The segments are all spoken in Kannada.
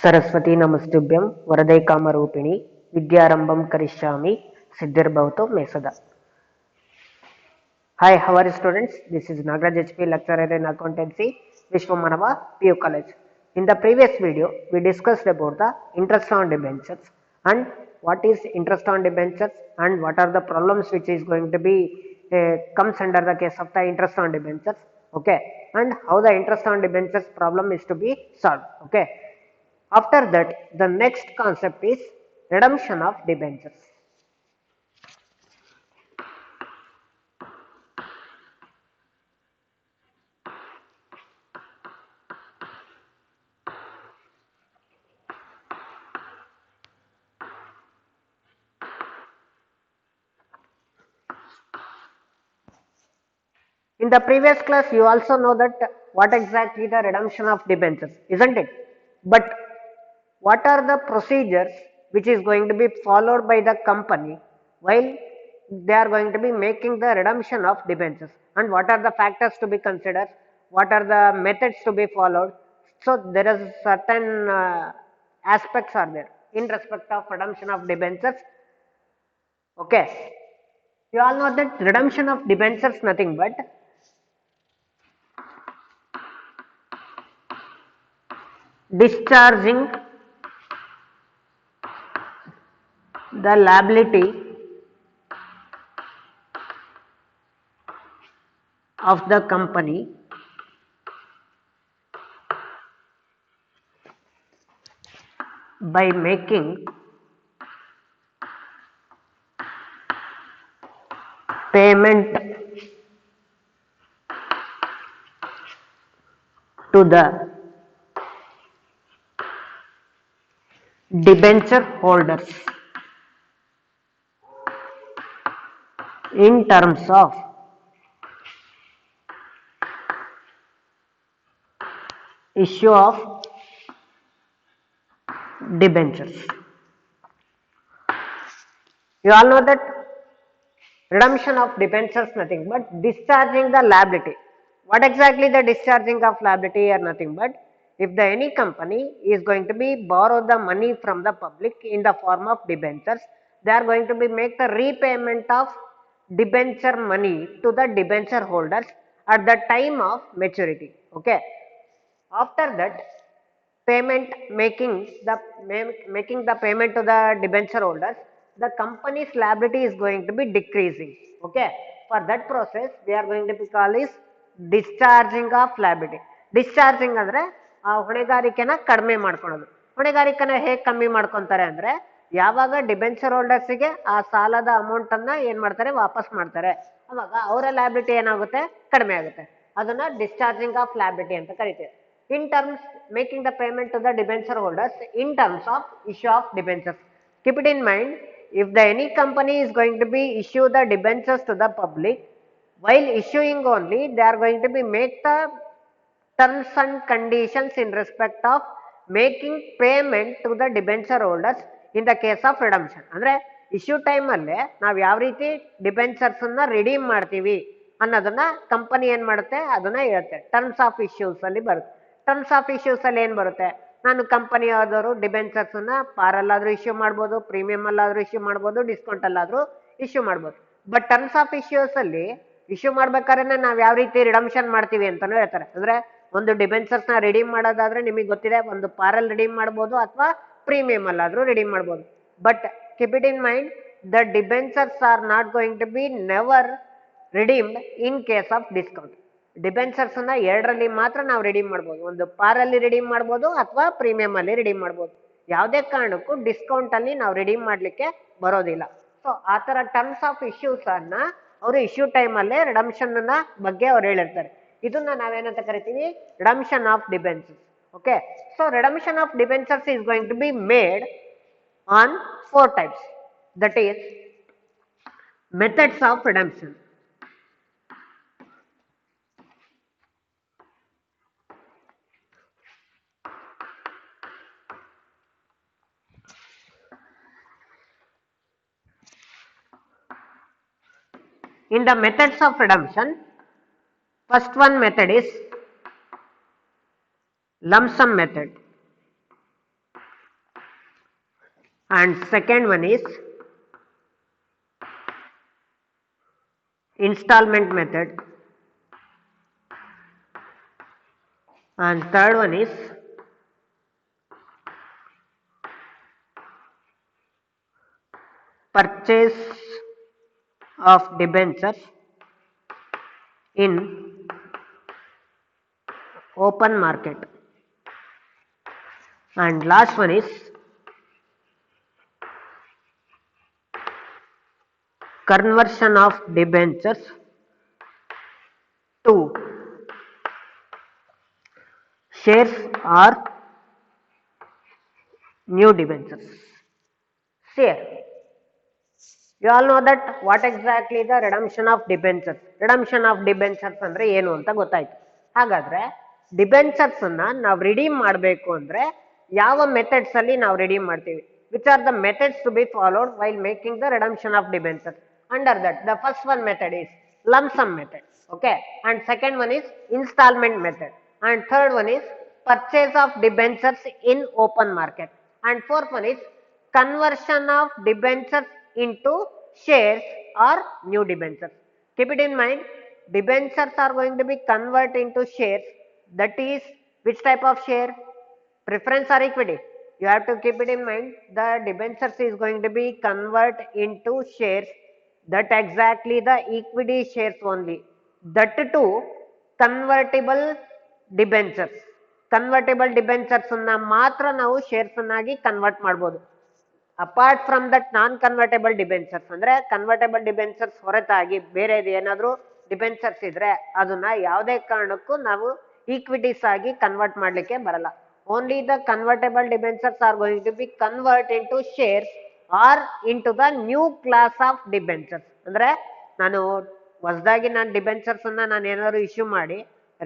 सरस्वती नमस्तुभ्यं वरदे कामरूपिणी विद्यारंभं करिष्यामि सिद्धिर्भवतु मे सदा. Hi, how are you students? This is Nagaraj HP, lecturer in accountancy, Vishwamanava, PU College. In the previous video, we discussed about the interest on debentures and what is interest on debentures and what are the problems which is going to be comes under the case of the interest on debentures. Okay, and how the interest on debentures problem is to be solved. Okay. After that, the next concept is redemption of debentures. In the previous class, you also know that what exactly the redemption of debentures, isn't it? But what are the procedures which is going to be followed by the company while they are going to be making the redemption of debentures, and what are the factors to be considered, what are the methods to be followed. So there is certain aspects are there in respect of redemption of debentures. Okay, you all know that redemption of debentures nothing but discharging the liability of the company by making payment to the debenture holders in terms of issue of debentures. You all know that redemption of debentures nothing but discharging the liability. What exactly the discharging of liability are nothing but if the any company is going to be borrow the money from the public in the form of debentures, they are going to be make the repayment of debenture money to the debenture holders at the time of maturity. Okay. After that, payment making the payment to the debenture holders, the company's liability is going to be decreasing. Okay, for that process we are going to be call is discharging of liability. Discharging ಅಂದ್ರೆ ಆ ಹೊಣೆಗಾರಿಕೆನ ಕಡಿಮೆ ಮಾಡ್ಕೊಳ್ಳೋದು. ಹೊಣೆಗಾರಿಕೆನ ಹೇಗೆ ಕಮ್ಮಿ ಮಾಡ್ಕೊಂತಾರೆ ಅಂದ್ರೆ ಯಾವಾಗ ಡಿಬೆಂಚರ್ ಹೋಲ್ಡರ್ಸ್ಗೆ ಆ ಸಾಲದ ಅಮೌಂಟ್ ಅನ್ನ ಏನ್ ಮಾಡ್ತಾರೆ ವಾಪಸ್ ಮಾಡ್ತಾರೆ, ಅವಾಗ ಅವರ liability ಏನಾಗುತ್ತೆ ಕಡಿಮೆ ಆಗುತ್ತೆ. ಅದನ್ನ discharging of liability ಅಂತ ಕರಿತೇವೆ. In terms making the payment to the debenture holders in terms of issue of debentures. Keep it in mind, if the any company is going to be issue the debentures to the public, while issuing only they are going to be make the terms and conditions in respect of making payment to the debenture holders in the case of redemption. ಅಂದ್ರೆ ಇಶ್ಯೂ ಟೈಮ್ ಅಲ್ಲೇ ನಾವು ಯಾವ ರೀತಿ ಡಿಬೆಂಚರ್ಸ್ ಅನ್ನ ರಿಡೀಮ್ ಮಾಡ್ತೀವಿ ಅನ್ನೋದನ್ನ ಕಂಪನಿ ಏನ್ ಮಾಡುತ್ತೆ ಅದನ್ನ ಹೇಳುತ್ತೆ, ಟರ್ಮ್ಸ್ ಆಫ್ ಇಶ್ಯೂಸ್ ಅಲ್ಲಿ ಬರುತ್ತೆ. ಟರ್ಮ್ಸ್ ಆಫ್ ಇಶ್ಯೂಸ್ ಅಲ್ಲಿ ಏನ್ ಬರುತ್ತೆ, ನಾನು ಕಂಪನಿ ಆದವರು ಡಿಬೆಂಚರ್ಸ್ ಅನ್ನ ಪಾರಲ್ಲಾದ್ರೂ ಇಶ್ಯೂ ಮಾಡ್ಬೋದು, ಪ್ರೀಮಿಯಂ ಅಲ್ಲಾದ್ರೂ ಇಶ್ಯೂ ಮಾಡ್ಬೋದು, ಡಿಸ್ಕೌಂಟ್ ಅಲ್ಲಾದ್ರೂ ಇಶ್ಯೂ ಮಾಡ್ಬೋದು. ಬಟ್ ಟರ್ಮ್ಸ್ ಆಫ್ ಇಶ್ಯೂಸ್ ಅಲ್ಲಿ ಇಶ್ಯೂ ಮಾಡ್ಬೇಕಾದ್ರೆ ನಾವ್ ಯಾವ ರೀತಿ ರಿಡಮ್ಷನ್ ಮಾಡ್ತೀವಿ ಅಂತಾನು ಹೇಳ್ತಾರೆ. ಅಂದ್ರೆ ಒಂದು ಡಿಬೆಂಚರ್ಸ್ ನ ರಿಡೀಮ್ ಮಾಡೋದಾದ್ರೆ ನಿಮಗೆ ಗೊತ್ತಿದೆ, ಒಂದು ಪಾರಲ್ ರಿಡೀಮ್ ಮಾಡ್ಬೋದು ಅಥವಾ ಪ್ರೀಮಿಯಂ ಅಲ್ಲಾದ್ರೂ ರಿಡೀಮ್ ಮಾಡ್ಬೋದು. But keep it in mind, the debentures are not going to be never redeemed in case of discount. Debentures ಅನ್ನ ಎರಡರಲ್ಲಿ ಮಾತ್ರ ನಾವು ರಿಡೀಮ್ ಮಾಡ್ಬೋದು, ಒಂದು ಪಾರಲ್ಲಿ ರಿಡೀಮ್ ಮಾಡ್ಬೋದು ಅಥವಾ ಪ್ರೀಮಿಯಂ ಅಲ್ಲಿ ರಿಡೀಮ್ ಮಾಡ್ಬೋದು. ಯಾವುದೇ ಕಾರಣಕ್ಕೂ ಡಿಸ್ಕೌಂಟ್ ಅಲ್ಲಿ ನಾವು ರಿಡೀಮ್ ಮಾಡ್ಲಿಕ್ಕೆ ಬರೋದಿಲ್ಲ. ಸೊ ಆ ತರ ಟರ್ಮ್ಸ್ ಆಫ್ ಇಶ್ಯೂಸ್ ಅನ್ನ ಅವರು ಇಶ್ಯೂ ಟೈಮ್ ಅಲ್ಲೇ ರಿಡಮ್ಷನ್ ಬಗ್ಗೆ ಅವ್ರು ಹೇಳಿರ್ತಾರೆ. ಇದನ್ನ ನಾವೇನಂತ ಕರಿತೀವಿ, redemption of debentures. Okay, so redemption of debentures is going to be made on 4 types, that is methods of redemption. In the methods of redemption, first one method is lump sum method. and second one is installment method, and third one is purchase of debentures in open market, and last one is conversion of debentures to shares or new debentures. Share. You all know that what exactly the redemption of debentures. Redemption of debentures ಅಂದ್ರೆ ಏನು ಅಂತ ಗೊತ್ತಾಯ್ತು. ಹಾಗಾದ್ರೆ ಡಿಬೆಂಚರ್ಸ್ ಅನ್ನ ನಾವು ರಿಡೀಮ್ ಮಾಡಬೇಕು ಅಂದ್ರೆ ಯಾವ ಮೆಥಡ್ಸ್ ಅಲ್ಲಿ ನಾವು ರಿಡೀಮ್ ಮಾಡ್ತೀವಿ? Which are the methods to be followed while making the redemption of debentures? Under that, the first one method is lump sum method. Okay, and second one is installment method, and third one is purchase of debentures in open market, and fourth one is conversion of debentures into shares or new debentures. Keep it in mind, debentures are going to be converted into shares. That is which type of share? Preference or equity? You have to keep it in mind, the debentures is going to be converted into shares, that exactly the equity shares only, that too convertible debentures. Convertible debentures ಅನ್ನ ಮಾತ್ರ ನಾವು shares ಅನ್ನಾಗಿ ಕನ್ವರ್ಟ್ ಮಾಡಬಹುದು. Apart from that non convertible debentures ಅಂದ್ರೆ ಕನ್ವರ್ಟೇಬಲ್ ಡಿಬೆಂಚರ್ಸ್ ಹೊರತಾಗಿ ಬೇರೆ ಏನಾದ್ರು ಡಿಬೆಂಚರ್ಸ್ ಇದ್ರೆ ಅದನ್ನ ಯಾವುದೇ ಕಾರಣಕ್ಕೂ ನಾವು ಈಕ್ವಿಟೀಸ್ ಆಗಿ ಕನ್ವರ್ಟ್ ಮಾಡ್ಲಿಕ್ಕೆ ಬರಲ್ಲ. Only the convertible debentures are going to be convert into shares or into the new class of debentures. ಅಂದ್ರೆ ನಾನು ಹೊಸದಾಗಿ ನಾನು ಡಿಬೆಂಚರ್ಸ್ ಅನ್ನ ನಾನು ಏನಾದ್ರು ಇಶ್ಯೂ ಮಾಡಿ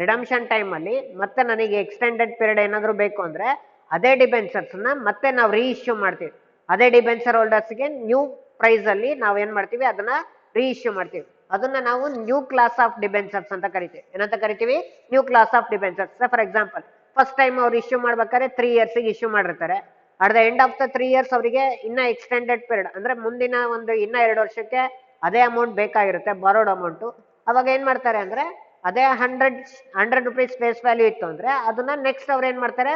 ರಿಡಮ್ಷನ್ ಟೈಮ್ ಅಲ್ಲಿ ಮತ್ತೆ ನನಗೆ ಎಕ್ಸ್ಟೆಂಡೆಡ್ ಪೀರಿಯಡ್ ಏನಾದ್ರು ಬೇಕು ಅಂದ್ರೆ ಅದೇ ಡಿಬೆಂಚರ್ಸ್ ನ ಮತ್ತೆ ನಾವು ರೀ ಇಶ್ಯೂ ಮಾಡ್ತೀವಿ. ಅದೇ ಡಿಬೆಂಚರ್ ಹೋಲ್ಡರ್ಸ್ಗೆ ನ್ಯೂ ಪ್ರೈಸ್ ಅಲ್ಲಿ ನಾವು ಏನ್ ಮಾಡ್ತೀವಿ, ಅದನ್ನ ರೀ ಇಶ್ಯೂ ಮಾಡ್ತೀವಿ. ಅದನ್ನ ನಾವು ನ್ಯೂ ಕ್ಲಾಸ್ ಆಫ್ ಡಿಬೆಂಚರ್ಸ್ ಅಂತ ಕರಿತೀವಿ. ಏನಂತ ಕರಿತೀವಿ? New class of debentures. For example, first time ಅವ್ರು ಇಶ್ಯೂ ಮಾಡ್ಬೇಕಾದ್ರೆ 3 years ಇಶ್ಯೂ ಮಾಡಿರ್ತಾರೆ. At the end of the 3 years ಅವರಿಗೆ ಇನ್ನ ಎಕ್ಸ್ಟೆಂಡೆಡ್ ಪೀರಿಯಡ್ ಅಂದ್ರೆ ಮುಂದಿನ ಒಂದು ಇನ್ನ 2 ವರ್ಷಕ್ಕೆ ಅದೇ ಅಮೌಂಟ್ ಬೇಕಾಗಿರುತ್ತೆ, ಬಾರೋಡ್ ಅಮೌಂಟ್. ಅವಾಗ ಏನ್ ಮಾಡ್ತಾರೆ ಅಂದ್ರೆ ಅದೇ 100 rupees ಫೇಸ್ ವ್ಯಾಲ್ಯೂ ಇತ್ತು ಅಂದ್ರೆ ಅದನ್ನ ನೆಕ್ಸ್ಟ್ ಅವ್ರು ಏನ್ ಮಾಡ್ತಾರೆ,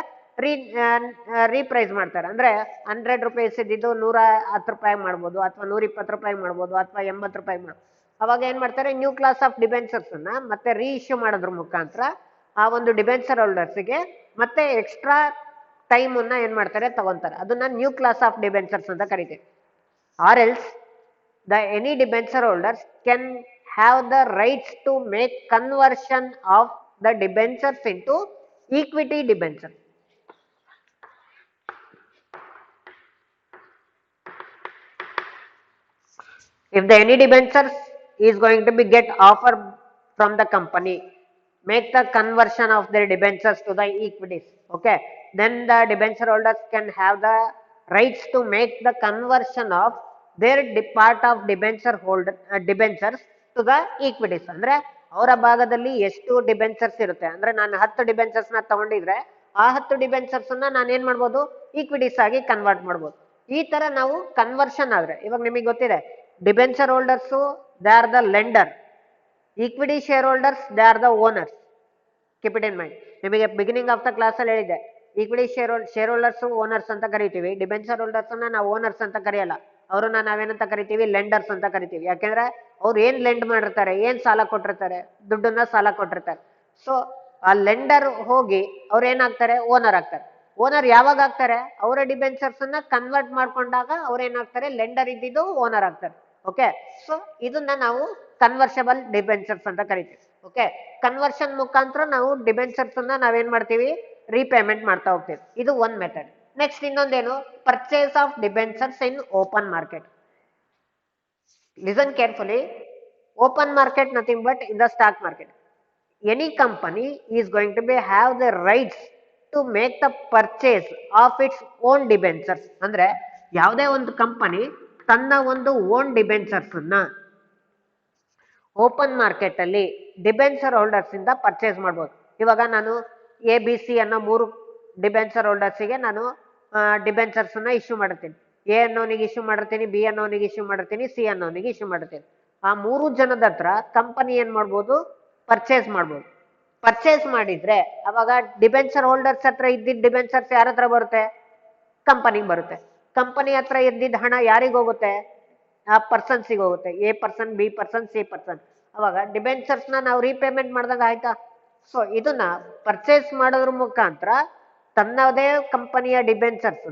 ರೀಪ್ರೈಸ್ ಮಾಡ್ತಾರೆ. ಅಂದ್ರೆ 100 rupees ಇದ್ದಿದ್ದು 110 ರೂಪಾಯಿ ಮಾಡ್ಬೋದು, ಅಥವಾ 120 ರೂಪಾಯಿ ಮಾಡ್ಬೋದು, ಅಥವಾ 80 ರೂಪಾಯಿ ಮಾಡ್ಬೋದು. ಅವಾಗ ಏನ್ ಮಾಡ್ತಾರೆ, ನ್ಯೂ ಕ್ಲಾಸ್ ಆಫ್ ಡಿಬೆಂಚರ್ಸ್ ಅನ್ನ ಮತ್ತೆ ರೀ ಇಶ್ಯೂ ಮಾಡೋದ್ರ ಮುಖಾಂತರ ಆ ಒಂದು ಡಿಬೆಂಚರ್ ಹೋಲ್ಡರ್ಸ್ಗೆ ಮತ್ತೆ ಎಕ್ಸ್ಟ್ರಾ ಟೈಮ್ ಅನ್ನ ಏನ್ ಮಾಡ್ತಾರೆ, ತಗೊಂತಾರೆ. ಅದನ್ನ ನ್ಯೂ ಕ್ಲಾಸ್ ಆಫ್ ಡಿಬೆಂಚರ್ಸ್ ಅಂತ ಕರಿತೀವಿ. Or else the any debenture holders can have the rights to make conversion of the debentures into equity debenture. If the any debentures is going to be get offer from the company, make the conversion of their debentures to the equities, okay, then the debenture holders can have the rights to make the conversion of their part of debenture holder debentures to the equities. ಅಂದ್ರೆ ಅವರ ಭಾಗದಲ್ಲಿ ಎಷ್ಟು ಡಿಬೆಂಚರ್ಸ್ ಇರುತ್ತೆ ಅಂದ್ರೆ ನಾನು 10 ಡಿಬೆಂಚರ್ಸ್ ನ ತಗೊಂಡಿದ್ರೆ ಆ 10 ಡಿಬೆಂಚರ್ಸ್ ಅನ್ನ ನಾನು ಏನ್ ಮಾಡ್ಬೋದು, ಈಕ್ವಿಟೀಸ್ ಆಗಿ ಕನ್ವರ್ಟ್ ಮಾಡ್ಬೋದು. ಈ ತರ ನಾವು ಕನ್ವರ್ಷನ್ ಆದ್ರೆ, ಇವಾಗ ನಿಮಗೆ ಗೊತ್ತಿದೆ debenture holders they are the lender, equity share holders they are the owners. Keep it in mind. ನಿಮಗೆ ಬಿಗಿನಿಂಗ್ ಆಫ್ ದ ಕ್ಲಾಸ್ ಅಲ್ಲಿ ಹೇಳಿದೆ, ಈಕ್ವಿಟಿ ಶೇರ್ ಹೋಲ್ಡರ್ಸ್ ಓನರ್ಸ್ ಅಂತ ಕರಿತೀವಿ, ಡಿಬೆಂಚರ್ ಹೋಲ್ಡರ್ಸ್ ಅನ್ನ ನಾವು ಓನರ್ಸ್ ಅಂತ ಕರೆಯಲ್ಲ, ಅವ್ರನ್ನ ನಾವೇನಂತ ಕರಿತೀವಿ, ಲೆಂಡರ್ಸ್ ಅಂತ ಕರಿತೀವಿ. ಯಾಕೆಂದ್ರೆ ಅವ್ರು ಏನ್ ಲೆಂಡ್ ಮಾಡಿರ್ತಾರೆ, ಏನ್ ಸಾಲ ಕೊಟ್ಟಿರ್ತಾರೆ, ದುಡ್ಡನ್ನ ಸಾಲ ಕೊಟ್ಟಿರ್ತಾರೆ. ಸೊ ಆ ಲೆಂಡರ್ ಹೋಗಿ ಅವ್ರು ಏನಾಗ್ತಾರೆ, ಓನರ್ ಆಗ್ತಾರೆ. ಓನರ್ ಯಾವಾಗ ಆಗ್ತಾರೆ, ಅವರ ಡಿಬೆಂಚರ್ಸ್ ಅನ್ನ ಕನ್ವರ್ಟ್ ಮಾಡ್ಕೊಂಡಾಗ ಅವ್ರು ಏನಾಗ್ತಾರೆ, ಲೆಂಡರ್ ಇದ್ದಿದ್ದು ಓನರ್ ಆಗ್ತಾರೆ. ಓಕೆ, ಸೊ ಇದನ್ನ ನಾವು ಕನ್ವರ್ಷಬಲ್ ಡಿಬೆಂಚರ್ಸ್ ಅಂತ ಕರಿತೀವಿ. ಓಕೆ, ಕನ್ವರ್ಷನ್ ಮುಖಾಂತರ ನಾವು ಡಿಬೆಂಚರ್ಸ್ ಅನ್ನ ನಾವೇನ್ ಮಾಡ್ತೀವಿ, ರೀಪೇಮೆಂಟ್ ಮಾಡ್ತಾ ಹೋಗ್ತೀವಿ. ಇದು ಒಂದ್ ಮೆಥಡ್. ನೆಕ್ಸ್ಟ್ ಇನ್ನೊಂದೇನು, purchase of debentures in open market. Listen carefully. Open market nothing but in the stock market. Any company is going to be have the rights to make the purchase of its own debentures. ಅಂದ್ರೆ ಯಾವುದೇ ಒಂದು ಕಂಪನಿ ತನ್ನ ಒಂದು ಓನ್ ಡಿಬೆಂಚರ್ಸ್ ಅನ್ನ ಓಪನ್ ಮಾರ್ಕೆಟ್ ಅಲ್ಲಿ ಡಿಬೆಂಚರ್ ಹೋಲ್ಡರ್ಸ್ ಇಂದ ಪರ್ಚೇಸ್ ಮಾಡ್ಬೋದು. ಇವಾಗ ನಾನು ABC ಅನ್ನೋ 3 ಡಿಬೆಂಚರ್ ಹೋಲ್ಡರ್ಸ್ ಗೆ ನಾನು ಡಿಬೆಂಚರ್ಸ್ ಅನ್ನ ಇಶ್ಯೂ ಮಾಡಿರ್ತೀನಿ. ಎ ಅನ್ನೋನಿಗೆ ಇಶ್ಯೂ ಮಾಡಿರ್ತೀನಿ, ಬಿ ಅನ್ನೋನಿಗೆ ಇಶ್ಯೂ ಮಾಡಿರ್ತೀನಿ, ಸಿ ಅನ್ನೋನಿಗೆ ಇಶ್ಯೂ ಮಾಡಿರ್ತೀನಿ. ಆ 3 ಜನದ ಹತ್ರ ಕಂಪನಿ ಏನ್ ಮಾಡ್ಬೋದು, ಪರ್ಚೇಸ್ ಮಾಡ್ಬೋದು. ಪರ್ಚೇಸ್ ಮಾಡಿದ್ರೆ ಅವಾಗ ಡಿಬೆಂಚರ್ ಹೋಲ್ಡರ್ಸ್ ಹತ್ರ ಇದ್ದಿದ್ದ ಡಿಬೆಂಚರ್ಸ್ ಯಾರ ಹತ್ರ ಬರುತ್ತೆ, ಕಂಪನಿಗೆ ಬರುತ್ತೆ. ಕಂಪನಿ ಹತ್ರ ಇದ್ದಿದ್ದ ಹಣ ಯಾರಿಗೆ ಹೋಗುತ್ತೆ, ಆ ಪರ್ಸನ್ಸಿಗೆ ಹೋಗುತ್ತೆ. A person, B person, C person. ಅವಾಗ ಡಿಬೆಂಚರ್ಸ್ ನಾವು ರೀಪೇಮೆಂಟ್ ಮಾಡಿದಾಗ ಆಯ್ತಾ. ಸೊ ಇದನ್ನ ಪರ್ಚೇಸ್ ಮಾಡೋದ್ರ ಮುಖಾಂತರ ತನ್ನದೇ ಕಂಪನಿಯ ಡಿಬೆಂಚರ್ಸ್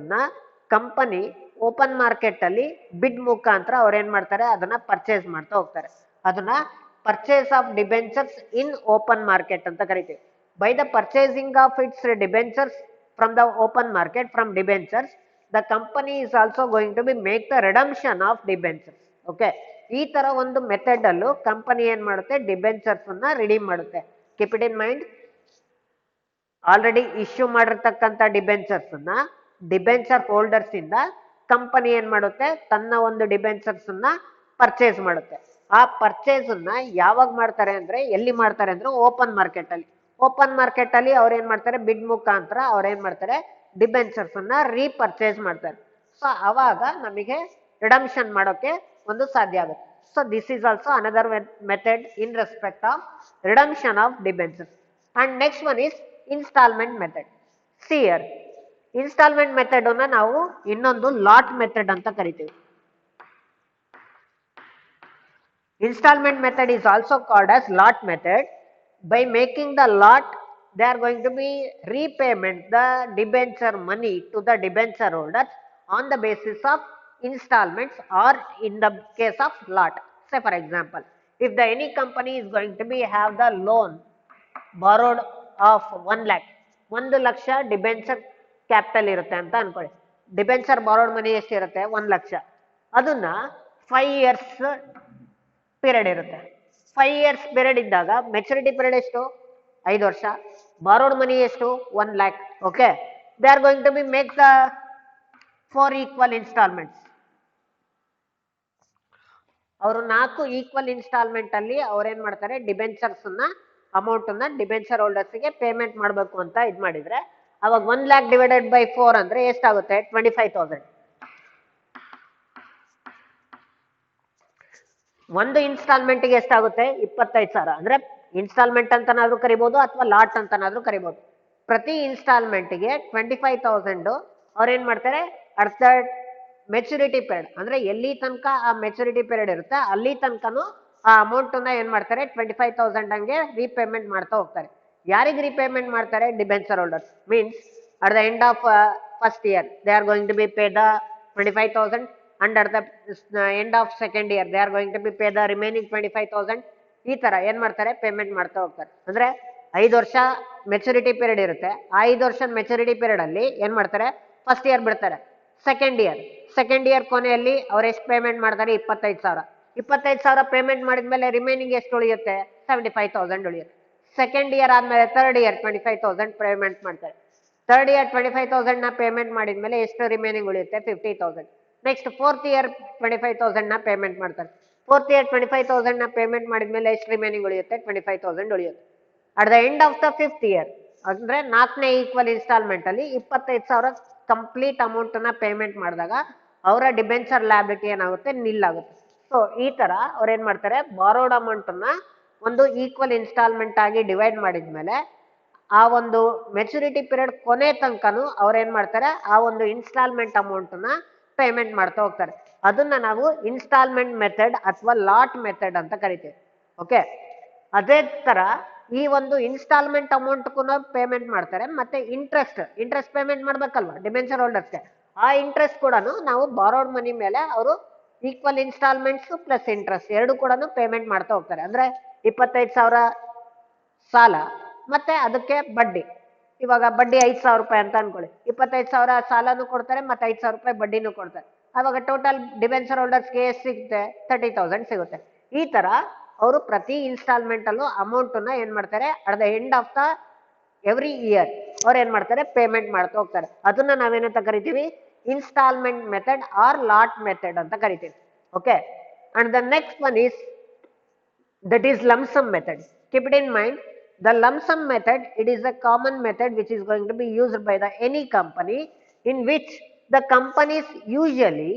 ಕಂಪನಿ ಓಪನ್ ಮಾರ್ಕೆಟ್ ಅಲ್ಲಿ ಬಿಡ್ ಮುಖಾಂತರ ಅವ್ರು ಏನ್ ಮಾಡ್ತಾರೆ, ಅದನ್ನ ಪರ್ಚೇಸ್ ಮಾಡ್ತಾ ಹೋಗ್ತಾರೆ. ಅದನ್ನ purchase of debentures in open market ಅಂತ ಕರಿತೀವಿ. By the purchasing of its debentures from the open market, from debentures, the company is also going to be make the redemption of debentures. Okay, ಈ ತರ ಒಂದು ಮೆಥಡ್ ಅಲ್ಲೂ ಕಂಪನಿ ಏನ್ ಮಾಡುತ್ತೆ, ಡಿಬೆಂಚರ್ಸ್ ರಿಡೀಮ್ ಮಾಡುತ್ತೆ. Keep it in mind, already issue ಮಾಡಿರ್ತಕ್ಕಂಥ ಡಿಬೆಂಚರ್ಸ್ ಡಿಬೆಂಚರ್ ಹೋಲ್ಡರ್ಸ್ ಇಂದ ಕಂಪನಿ ಏನ್ ಮಾಡುತ್ತೆ, ತನ್ನ ಒಂದು ಡಿಬೆಂಚರ್ಸ್ ಪರ್ಚೇಸ್ ಮಾಡುತ್ತೆ. ಆ ಪರ್ಚೇಸ್ ಯಾವಾಗ ಮಾಡ್ತಾರೆ ಅಂದ್ರೆ, ಎಲ್ಲಿ ಮಾಡ್ತಾರೆ ಅಂದ್ರೆ ಓಪನ್ ಮಾರ್ಕೆಟ್ ಅಲ್ಲಿ. ಓಪನ್ ಮಾರ್ಕೆಟ್ ಅಲ್ಲಿ ಅವ್ರ ಏನ್ ಮಾಡ್ತಾರೆ, ಬಿಡ್ ಮುಖಾಂತರ ಅವ್ರ ಏನ್ ಮಾಡ್ತಾರೆ, ಡಿಬೆಂಚರ್ಸ್ ರೀಪರ್ಚೇಸ್ ಮಾಡ್ತಾರೆ. ಸೊ ಅವಾಗ ನಮಗೆ ರಿಡಂಪ್ಷನ್ ಮಾಡೋಕೆ ಒಂದು ಸಾಧ್ಯ ಆಗುತ್ತೆ. So this is also another method in respect of redemption of debentures. And next one is instalment method. ಸಿಯರ್ ಇನ್ಸ್ಟಾಲ್ಮೆಂಟ್ ಮೆಥಡ್ ನಾವು ಇನ್ನೊಂದು ಲಾಟ್ ಮೆಥಡ್ ಅಂತ ಕರಿತೀವಿ. Installment method is also called as lot method. By making the lot, they are going to be repayment the debenture money to the debenture holders on the basis of installments, or in the case of lot. Say for example, if the any company is going to be have the loan borrowed of 1 lakh, 1 lakh debenture capital ಇರುತ್ತೆ ಅಂತ ಅನ್ಕೊಳ್ಳಿ. ಡಿಬೆಂಚರ್ ಬಾರೋಡ್ ಮನಿ ಎಷ್ಟಿರುತ್ತೆ, 1 ಲಕ್ಷ. ಅದನ್ನ 5 years ಪೀರಿಯಡ್ ಇರುತ್ತೆ. 5 years ಪೀರಿಯಡ್ ಇದ್ದಾಗ ಮೆಚುರಿಟಿ ಪೀರಿಯಡ್ ಎಷ್ಟು, 5 ವರ್ಷ. ಬಾರೋಡ್ ಮನಿ ಎಷ್ಟು, 1 lakh. Okay, they are going to be make the 4 equal installments. ಅವರು 4 ಈಕ್ವಲ್ ಇನ್ಸ್ಟಾಲ್ಮೆಂಟ್ ಅಲ್ಲಿ ಅವ್ರೇನ್ ಮಾಡ್ತಾರೆ, ಡಿಬೆಂಚರ್ಸ್ ಅಮೌಂಟ್ ಡಿಬೆಂಚರ್ ಹೋಲ್ಡರ್ಸ್ ಗೆ ಪೇಮೆಂಟ್ ಮಾಡಬೇಕು ಅಂತ ಇದ್ ಮಾಡಿದ್ರೆ, ಅವಾಗ 1 lakh ಡಿವೈಡೆಡ್ ಬೈ 4 ಅಂದ್ರೆ ಎಷ್ಟಾಗುತ್ತೆ, 25,000. ಒಂದು ಇನ್ಸ್ಟಾಲ್ಮೆಂಟ್ ಗೆ ಎಷ್ಟಾಗುತ್ತೆ, 25,000. ಅಂದ್ರೆ ಇನ್ಸ್ಟಾಲ್ಮೆಂಟ್ ಅಂತನಾದ್ರೂ ಕರಿಬಹುದು ಅಥವಾ ಲಾಟ್ ಅಂತನಾದ್ರೂ ಕರಿಬಹುದು. ಪ್ರತಿ ಇನ್ಸ್ಟಾಲ್ಮೆಂಟ್ ಗೆ 25,000 ಅವ್ರೇನ್ ಮಾಡ್ತಾರೆ, ಅರ್ಥ ಮೆಚುರಿಟಿ ಪೀರಿಯಡ್ ಅಂದ್ರೆ ಎಲ್ಲಿ ತನಕ ಆ ಮೆಚುರಿಟಿ ಪೀರಿಯಡ್ ಇರುತ್ತೆ ಅಲ್ಲಿ ತನಕನು ಆ ಅಮೌಂಟ್ ಏನ್ ಮಾಡ್ತಾರೆ, 25,000 ಹಂಗೆ ರೀಪೇಮೆಂಟ್ ಮಾಡ್ತಾ ಹೋಗ್ತಾರೆ. ಯಾರಿಗೆ ರೀಪೇಮೆಂಟ್ ಮಾಡ್ತಾರೆ, debenture holders. Means at the end of first year they are going to be pay the 25,000, and at the end of second year they are going to be pay the remaining 25,000. ಈ ತರ ಏನ್ ಮಾಡ್ತಾರೆ, ಪೇಮೆಂಟ್ ಮಾಡ್ತಾ ಹೋಗ್ತಾರೆ. ಅಂದ್ರೆ 5 ವರ್ಷ ಮೆಚುರಿಟಿ ಪೀರಿಯಡ್ ಇರುತ್ತೆ. ಆ 5 ವರ್ಷ ಮೆಚುರಿಟಿ ಪೀರಿಯಡ್ ಅಲ್ಲಿ ಏನ್ ಮಾಡ್ತಾರೆ, ಫಸ್ಟ್ ಇಯರ್ ಬಿಡ್ತಾರೆ. ಸೆಕೆಂಡ್ ಇಯರ್ ಕೊನೆಯಲ್ಲಿ ಅವ್ರು ಎಷ್ಟು ಪೇಮೆಂಟ್ ಮಾಡ್ತಾರೆ, 25,000. 25,000 ಪೇಮೆಂಟ್ ಮಾಡಿದ್ಮೇಲೆ ರಿಮೈನಿಂಗ್ ಎಷ್ಟು ಉಳಿಯುತ್ತೆ, 75,000 ಉಳಿಯುತ್ತೆ. ಸೆಕೆಂಡ್ ಇಯರ್ ಆದ್ಮೇಲೆ ಥರ್ಡ್ ಇಯರ್ 25,000 ಪೇಮೆಂಟ್ ಮಾಡ್ತಾರೆ. ಥರ್ಡ್ ಇಯರ್ 25,000 ಪೇಮೆಂಟ್ ಮಾಡಿದ್ಮೇಲೆ ಎಷ್ಟು ರಿಮೈನಿಂಗ್ ಉಳಿಯುತ್ತೆ, 50,000. ನೆಕ್ಸ್ಟ್ ಫೋರ್ತ್ ಇಯರ್ 25,000 ಪೇಮೆಂಟ್ ಮಾಡ್ತಾರೆ. ಫೋರ್ತ್ ಇಯರ್ 25,000 ಪೇಮೆಂಟ್ ಮಾಡಿದ್ಮೇಲೆ ಎಷ್ಟು ರಿಮೈನಿಂಗ್ ಉಳಿಯುತ್ತೆ, 25,000 ಉಳಿಯುತ್ತೆ. At the end of the fifth year ಅಂದ್ರೆ 4ನೇ ಈಕ್ವಲ್ ಇನ್ಸ್ಟಾಲ್ಮೆಂಟ್ ಅಲ್ಲಿ 25,000 ಕಂಪ್ಲೀಟ್ ಅಮೌಂಟ್ ಪೇಮೆಂಟ್ ಮಾಡಿದಾಗ ಅವರ ಡಿಬೆಂಚರ್ ಲ್ಯಾಬಿಲಿಟಿ ಏನಾಗುತ್ತೆ, ನಿಲ್ ಆಗುತ್ತೆ. ಸೊ ಈ ತರ ಅವ್ರು ಏನ್ ಮಾಡ್ತಾರೆ, ಬಾರೋಡ್ ಅಮೌಂಟ್ ಒಂದು ಈಕ್ವಲ್ ಇನ್ಸ್ಟಾಲ್ಮೆಂಟ್ ಆಗಿ ಡಿವೈಡ್ ಮಾಡಿದ್ಮೇಲೆ ಆ ಒಂದು ಮೆಚುರಿಟಿ ಪೀರಿಯಡ್ ಕೊನೆ ತನಕನು ಅವ್ರೇನ್ ಮಾಡ್ತಾರೆ, ಆ ಒಂದು ಇನ್ಸ್ಟಾಲ್ಮೆಂಟ್ ಅಮೌಂಟ್ ಪೇಮೆಂಟ್ ಮಾಡ್ತಾ ಹೋಗ್ತಾರೆ. ಅದನ್ನ ನಾವು ಇನ್ಸ್ಟಾಲ್ಮೆಂಟ್ ಮೆಥಡ್ ಅಥವಾ ಲಾಟ್ ಮೆಥಡ್ ಅಂತ ಕರಿತೀವಿ. ಓಕೆ, ಅದೇ ತರ ಈ ಒಂದು ಇನ್ಸ್ಟಾಲ್ಮೆಂಟ್ ಅಮೌಂಟ್ ಪೇಮೆಂಟ್ ಮಾಡ್ತಾರೆ. ಮತ್ತೆ ಇಂಟ್ರೆಸ್ಟ್ ಪೇಮೆಂಟ್ ಮಾಡ್ಬೇಕಲ್ವಾ ಡಿಬೆಂಚರ್ ಹೋಲ್ಡರ್ಸ್ಗೆ. ಆ ಇಂಟ್ರೆಸ್ಟ್ ಕೂಡ ನಾವು ಬಾರೋಡ್ ಮನಿ ಮೇಲೆ ಅವರು ಈಕ್ವಲ್ ಇನ್ಸ್ಟಾಲ್ಮೆಂಟ್ಸ್ ಪ್ಲಸ್ ಇಂಟ್ರೆಸ್ಟ್ ಎರಡು ಕೂಡ ಪೇಮೆಂಟ್ ಮಾಡ್ತಾ ಹೋಗ್ತಾರೆ. ಅಂದ್ರೆ 25,000 ಸಾಲ ಮತ್ತೆ ಅದಕ್ಕೆ ಬಡ್ಡಿ. ಇವಾಗ ಬಡ್ಡಿ 5,000 ರೂಪಾಯಿ ಅಂತ ಅನ್ಕೊಳ್ಳಿ. 25,000 ಸಾಲನು ಕೊಡ್ತಾರೆ ಮತ್ತೆ 5,000 ರೂಪಾಯಿ ಬಡ್ಡಿನೂ ಕೊಡ್ತಾರೆ. ಅವಾಗ ಟೋಟಲ್ ಡಿಬೆಂಚರ್ ಹೋಲ್ಡರ್ಸ್ಗೆ ಎಷ್ಟು ಸಿಗುತ್ತೆ, 30,000 ಸಿಗುತ್ತೆ. ಈ ತರ ಅವರು ಪ್ರತಿ ಇನ್ಸ್ಟಾಲ್ಮೆಂಟ್ ಅಲ್ಲೂ ಅಮೌಂಟ್ ಏನ್ ಮಾಡ್ತಾರೆ, at the end of the every year ಅವ್ರು ಏನ್ ಮಾಡ್ತಾರೆ, ಪೇಮೆಂಟ್ ಮಾಡ್ತಾ ಹೋಗ್ತಾರೆ. ಅದನ್ನ ನಾವೇನಂತ ಕರಿತೀವಿ, instalment method are lot method ಅಂತ ಕರಿತೀವಿ. Okay, and the next one is that is lump sum method. Keep it in mind, the lump sum method, it is a common method which is going to be used by the any company in which the companies usually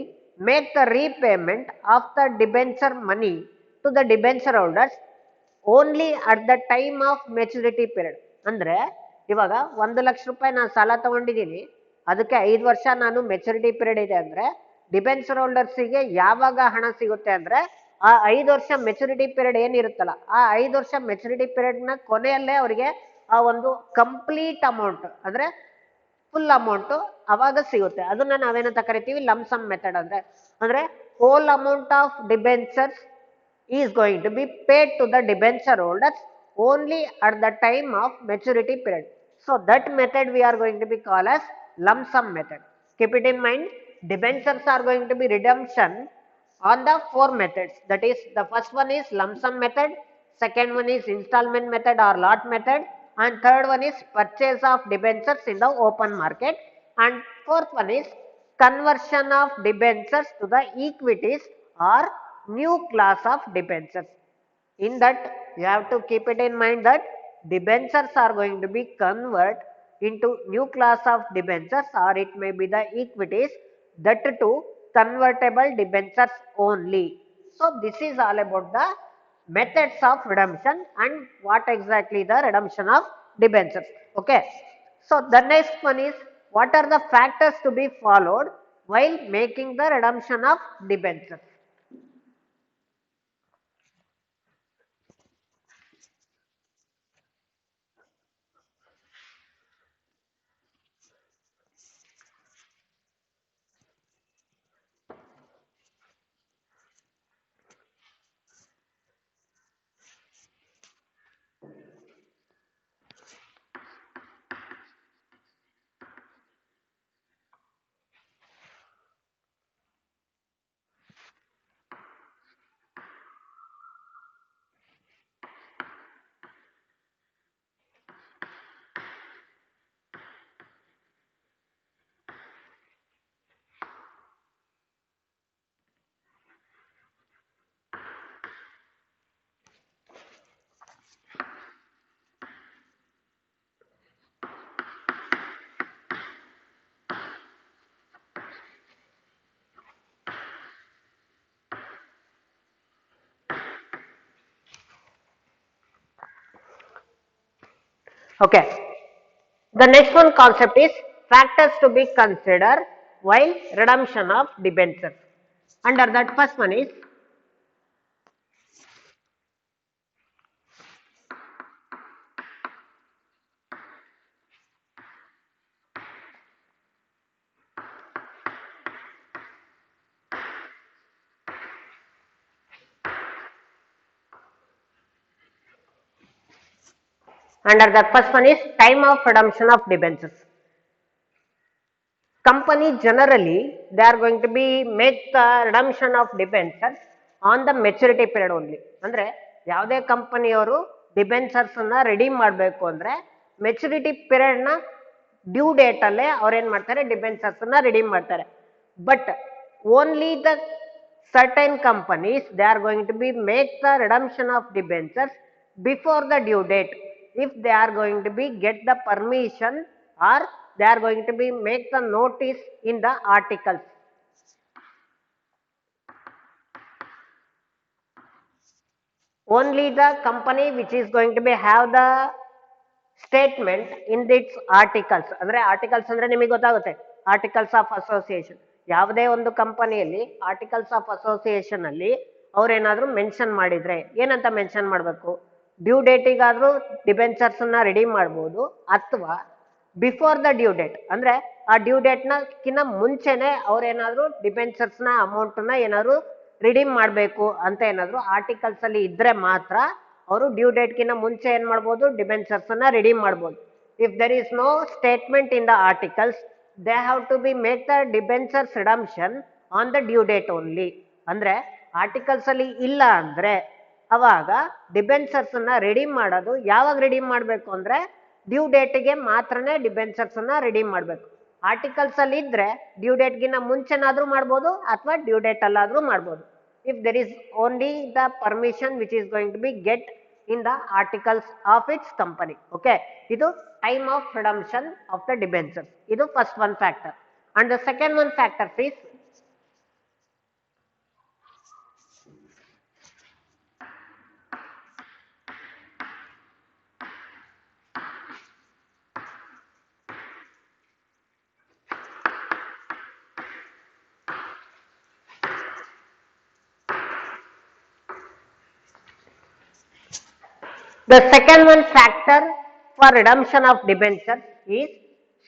make the repayment of the debenture money to the debenture holders only at the time of maturity period. ಅಂದ್ರೆ ಇವಾಗ 1 ಲಕ್ಷ ರೂಪಾಯಿ ನಾನು ಸಾಲ ತಗೊಂಡಿದ್ದೀನಿ, ಅದಕ್ಕೆ 5 ವರ್ಷ ನಾನು ಮೆಚುರಿಟಿ ಪೀರಿಯಡ್ ಇದೆ ಅಂದ್ರೆ ಡಿಬೆಂಚರ್ ಹೋಲ್ಡರ್ಸಿಗೆ ಯಾವಾಗ ಹಣ ಸಿಗುತ್ತೆ ಅಂದ್ರೆ ಆ 5 ವರ್ಷ ಮೆಚುರಿಟಿ ಪೀರಿಯಡ್ ಏನಿರುತ್ತಲ್ಲ ಆ 5 ವರ್ಷ ಮೆಚುರಿಟಿ ಪೀರಿಯಡ್ ನ ಕೊನೆಯಲ್ಲೇ ಅವರಿಗೆ ಆ ಒಂದು ಕಂಪ್ಲೀಟ್ ಅಮೌಂಟ್ ಅಂದ್ರೆ ಫುಲ್ ಅಮೌಂಟ್ ಅವಾಗ ಸಿಗುತ್ತೆ. ಅದನ್ನ ನಾವೇನಂತ ಕರಿತೀವಿ, ಲಂಸಮ್ ಮೆಥಡ್ ಅಂದ್ರೆ. ಅಂದ್ರೆ hole amount of debentures is going to be paid to the debenture holders only at the time of maturity period. So that method we are going to be called as lump sum method. Keep it in mind, debentures are going to be redemption on the 4 methods. That is, the first one is lump sum method, second one is installment method or lot method, and third one is purchase of debentures in the open market, and fourth one is conversion of debentures to the equities or new class of debentures. In that, you have to keep it in mind that debentures are going to be converted into new class of debentures, or it may be the equities, that to convertible debentures only. So this is all about the methods of redemption and what exactly the redemption of debentures. Okay. So the next one is, what are the factors to be followed while making the redemption of debentures? Okay. The next one concept is factors to be considered while redemption of debentures. Under that, first one is time of redemption of debentures. Company generally they are going to be make the redemption of debentures on the maturity period only. ಅಂದ್ರೆ ಯಾವುದೇ ಕಂಪನಿಯವರು ಡಿಬೆಂಚರ್ಸ್ ಅನ್ನ ರೆಡೀಮ್ ಮಾಡಬೇಕು ಅಂದ್ರೆ ಮೆಚುರಿಟಿ ಪೀರಿಯಡ್ ನ ಡ್ಯೂ ಡೇಟ್ ಅಲ್ಲೇ ಅವ್ರು ಏನ್ ಮಾಡ್ತಾರೆ, ಡಿಬೆಂಚರ್ಸ್ ಅನ್ನ ರೆಡೀಮ್ ಮಾಡ್ತಾರೆ. But only the certain companies they are going to be make the redemption of debentures before the due date if they are going to be get the permission or they are going to be make the notice in the articles. Only the company which is going to be have the statement in its articles, ಅಂದ್ರೆ ಆರ್ಟಿಕಲ್ಸ್ ಅಂದ್ರೆ ನಿಮಗೆ ಗೊತ್ತಾಗುತ್ತೆ, ಆರ್ಟಿಕಲ್ಸ್ ಆಫ್ ಅಸೋಸಿಯೇಷನ್. ಯಾವುದೇ ಒಂದು ಕಂಪನಿಯಲ್ಲಿ ಆರ್ಟಿಕಲ್ಸ್ ಆಫ್ ಅಸೋಸಿಯೇಷನ್ ಅಲ್ಲಿ ಅವ್ರೇನಾದ್ರೂ ಮೆನ್ಷನ್ ಮಾಡಿದ್ರೆ ಏನಂತ ಮೆನ್ಷನ್ ಮಾಡಬೇಕು, ಡ್ಯೂ ಡೇಟಿಗಾದ್ರೂ ಡಿಬೆಂಚರ್ಸ್ ನ ರೆಡಿ ಮಾಡ್ಬೋದು, ಅಥವಾ ಬಿಫೋರ್ ದ ಡ್ಯೂ ಡೇಟ್ ಅಂದ್ರೆ ಆ ಡ್ಯೂ ಡೇಟ್ ನ ಕಿನ್ನ ಮುಂಚೆನೆ ಅವ್ರೇನಾದ್ರೂ ಡಿಬೆಂಚರ್ಸ್ ನ ಅಮೌಂಟ್ ನ ಏನಾದ್ರು ರಿಡೀಮ್ ಮಾಡಬೇಕು ಅಂತ ಏನಾದ್ರು ಆರ್ಟಿಕಲ್ಸ್ ಅಲ್ಲಿ ಇದ್ರೆ ಮಾತ್ರ ಅವರು ಡ್ಯೂ ಡೇಟ್ ಕಿನ್ನ ಮುಂಚೆ ಏನ್ ಮಾಡ್ಬೋದು, ಡಿಬೆಂಚರ್ಸ್ ಅನ್ನ ರಿಡೀಮ್ ಮಾಡ್ಬೋದು. If there is no statement in the articles they have to be make the debentures redemption on the due date only. ಅಂದ್ರೆ ಆರ್ಟಿಕಲ್ಸ್ ಅಲ್ಲಿ ಇಲ್ಲ ಅಂದ್ರೆ ಅವಾಗ ಡಿಬೆಂಚರ್ಸ್ ಅನ್ನ ರಿಡೀಮ್ ಮಾಡೋದು ಯಾವಾಗ ರಿಡೀಮ್ ಮಾಡ್ಬೇಕು ಅಂದ್ರೆ ಡ್ಯೂ ಡೇಟ್ಗೆ ಮಾತ್ರನೇ ಡಿಬೆಂಚರ್ಸ್ ಅನ್ನ ರಿಡೀಮ್ ಮಾಡ್ಬೇಕು. ಆರ್ಟಿಕಲ್ಸ್ ಅಲ್ಲಿ ಇದ್ರೆ ಡ್ಯೂ ಡೇಟ್ ಗಿನ್ನ ಮುಂಚೆನಾದ್ರೂ ಮಾಡ್ಬೋದು ಅಥವಾ ಡ್ಯೂ ಡೇಟ್ ಅಲ್ಲಾದ್ರೂ ಮಾಡ್ಬೋದು. If there is only the permission which is going to be get in the articles of its company. Okay, ಇದು time of redemption of the debentures. ಇದು first one factor. And the second one factor is the second one factor for redemption of debentures is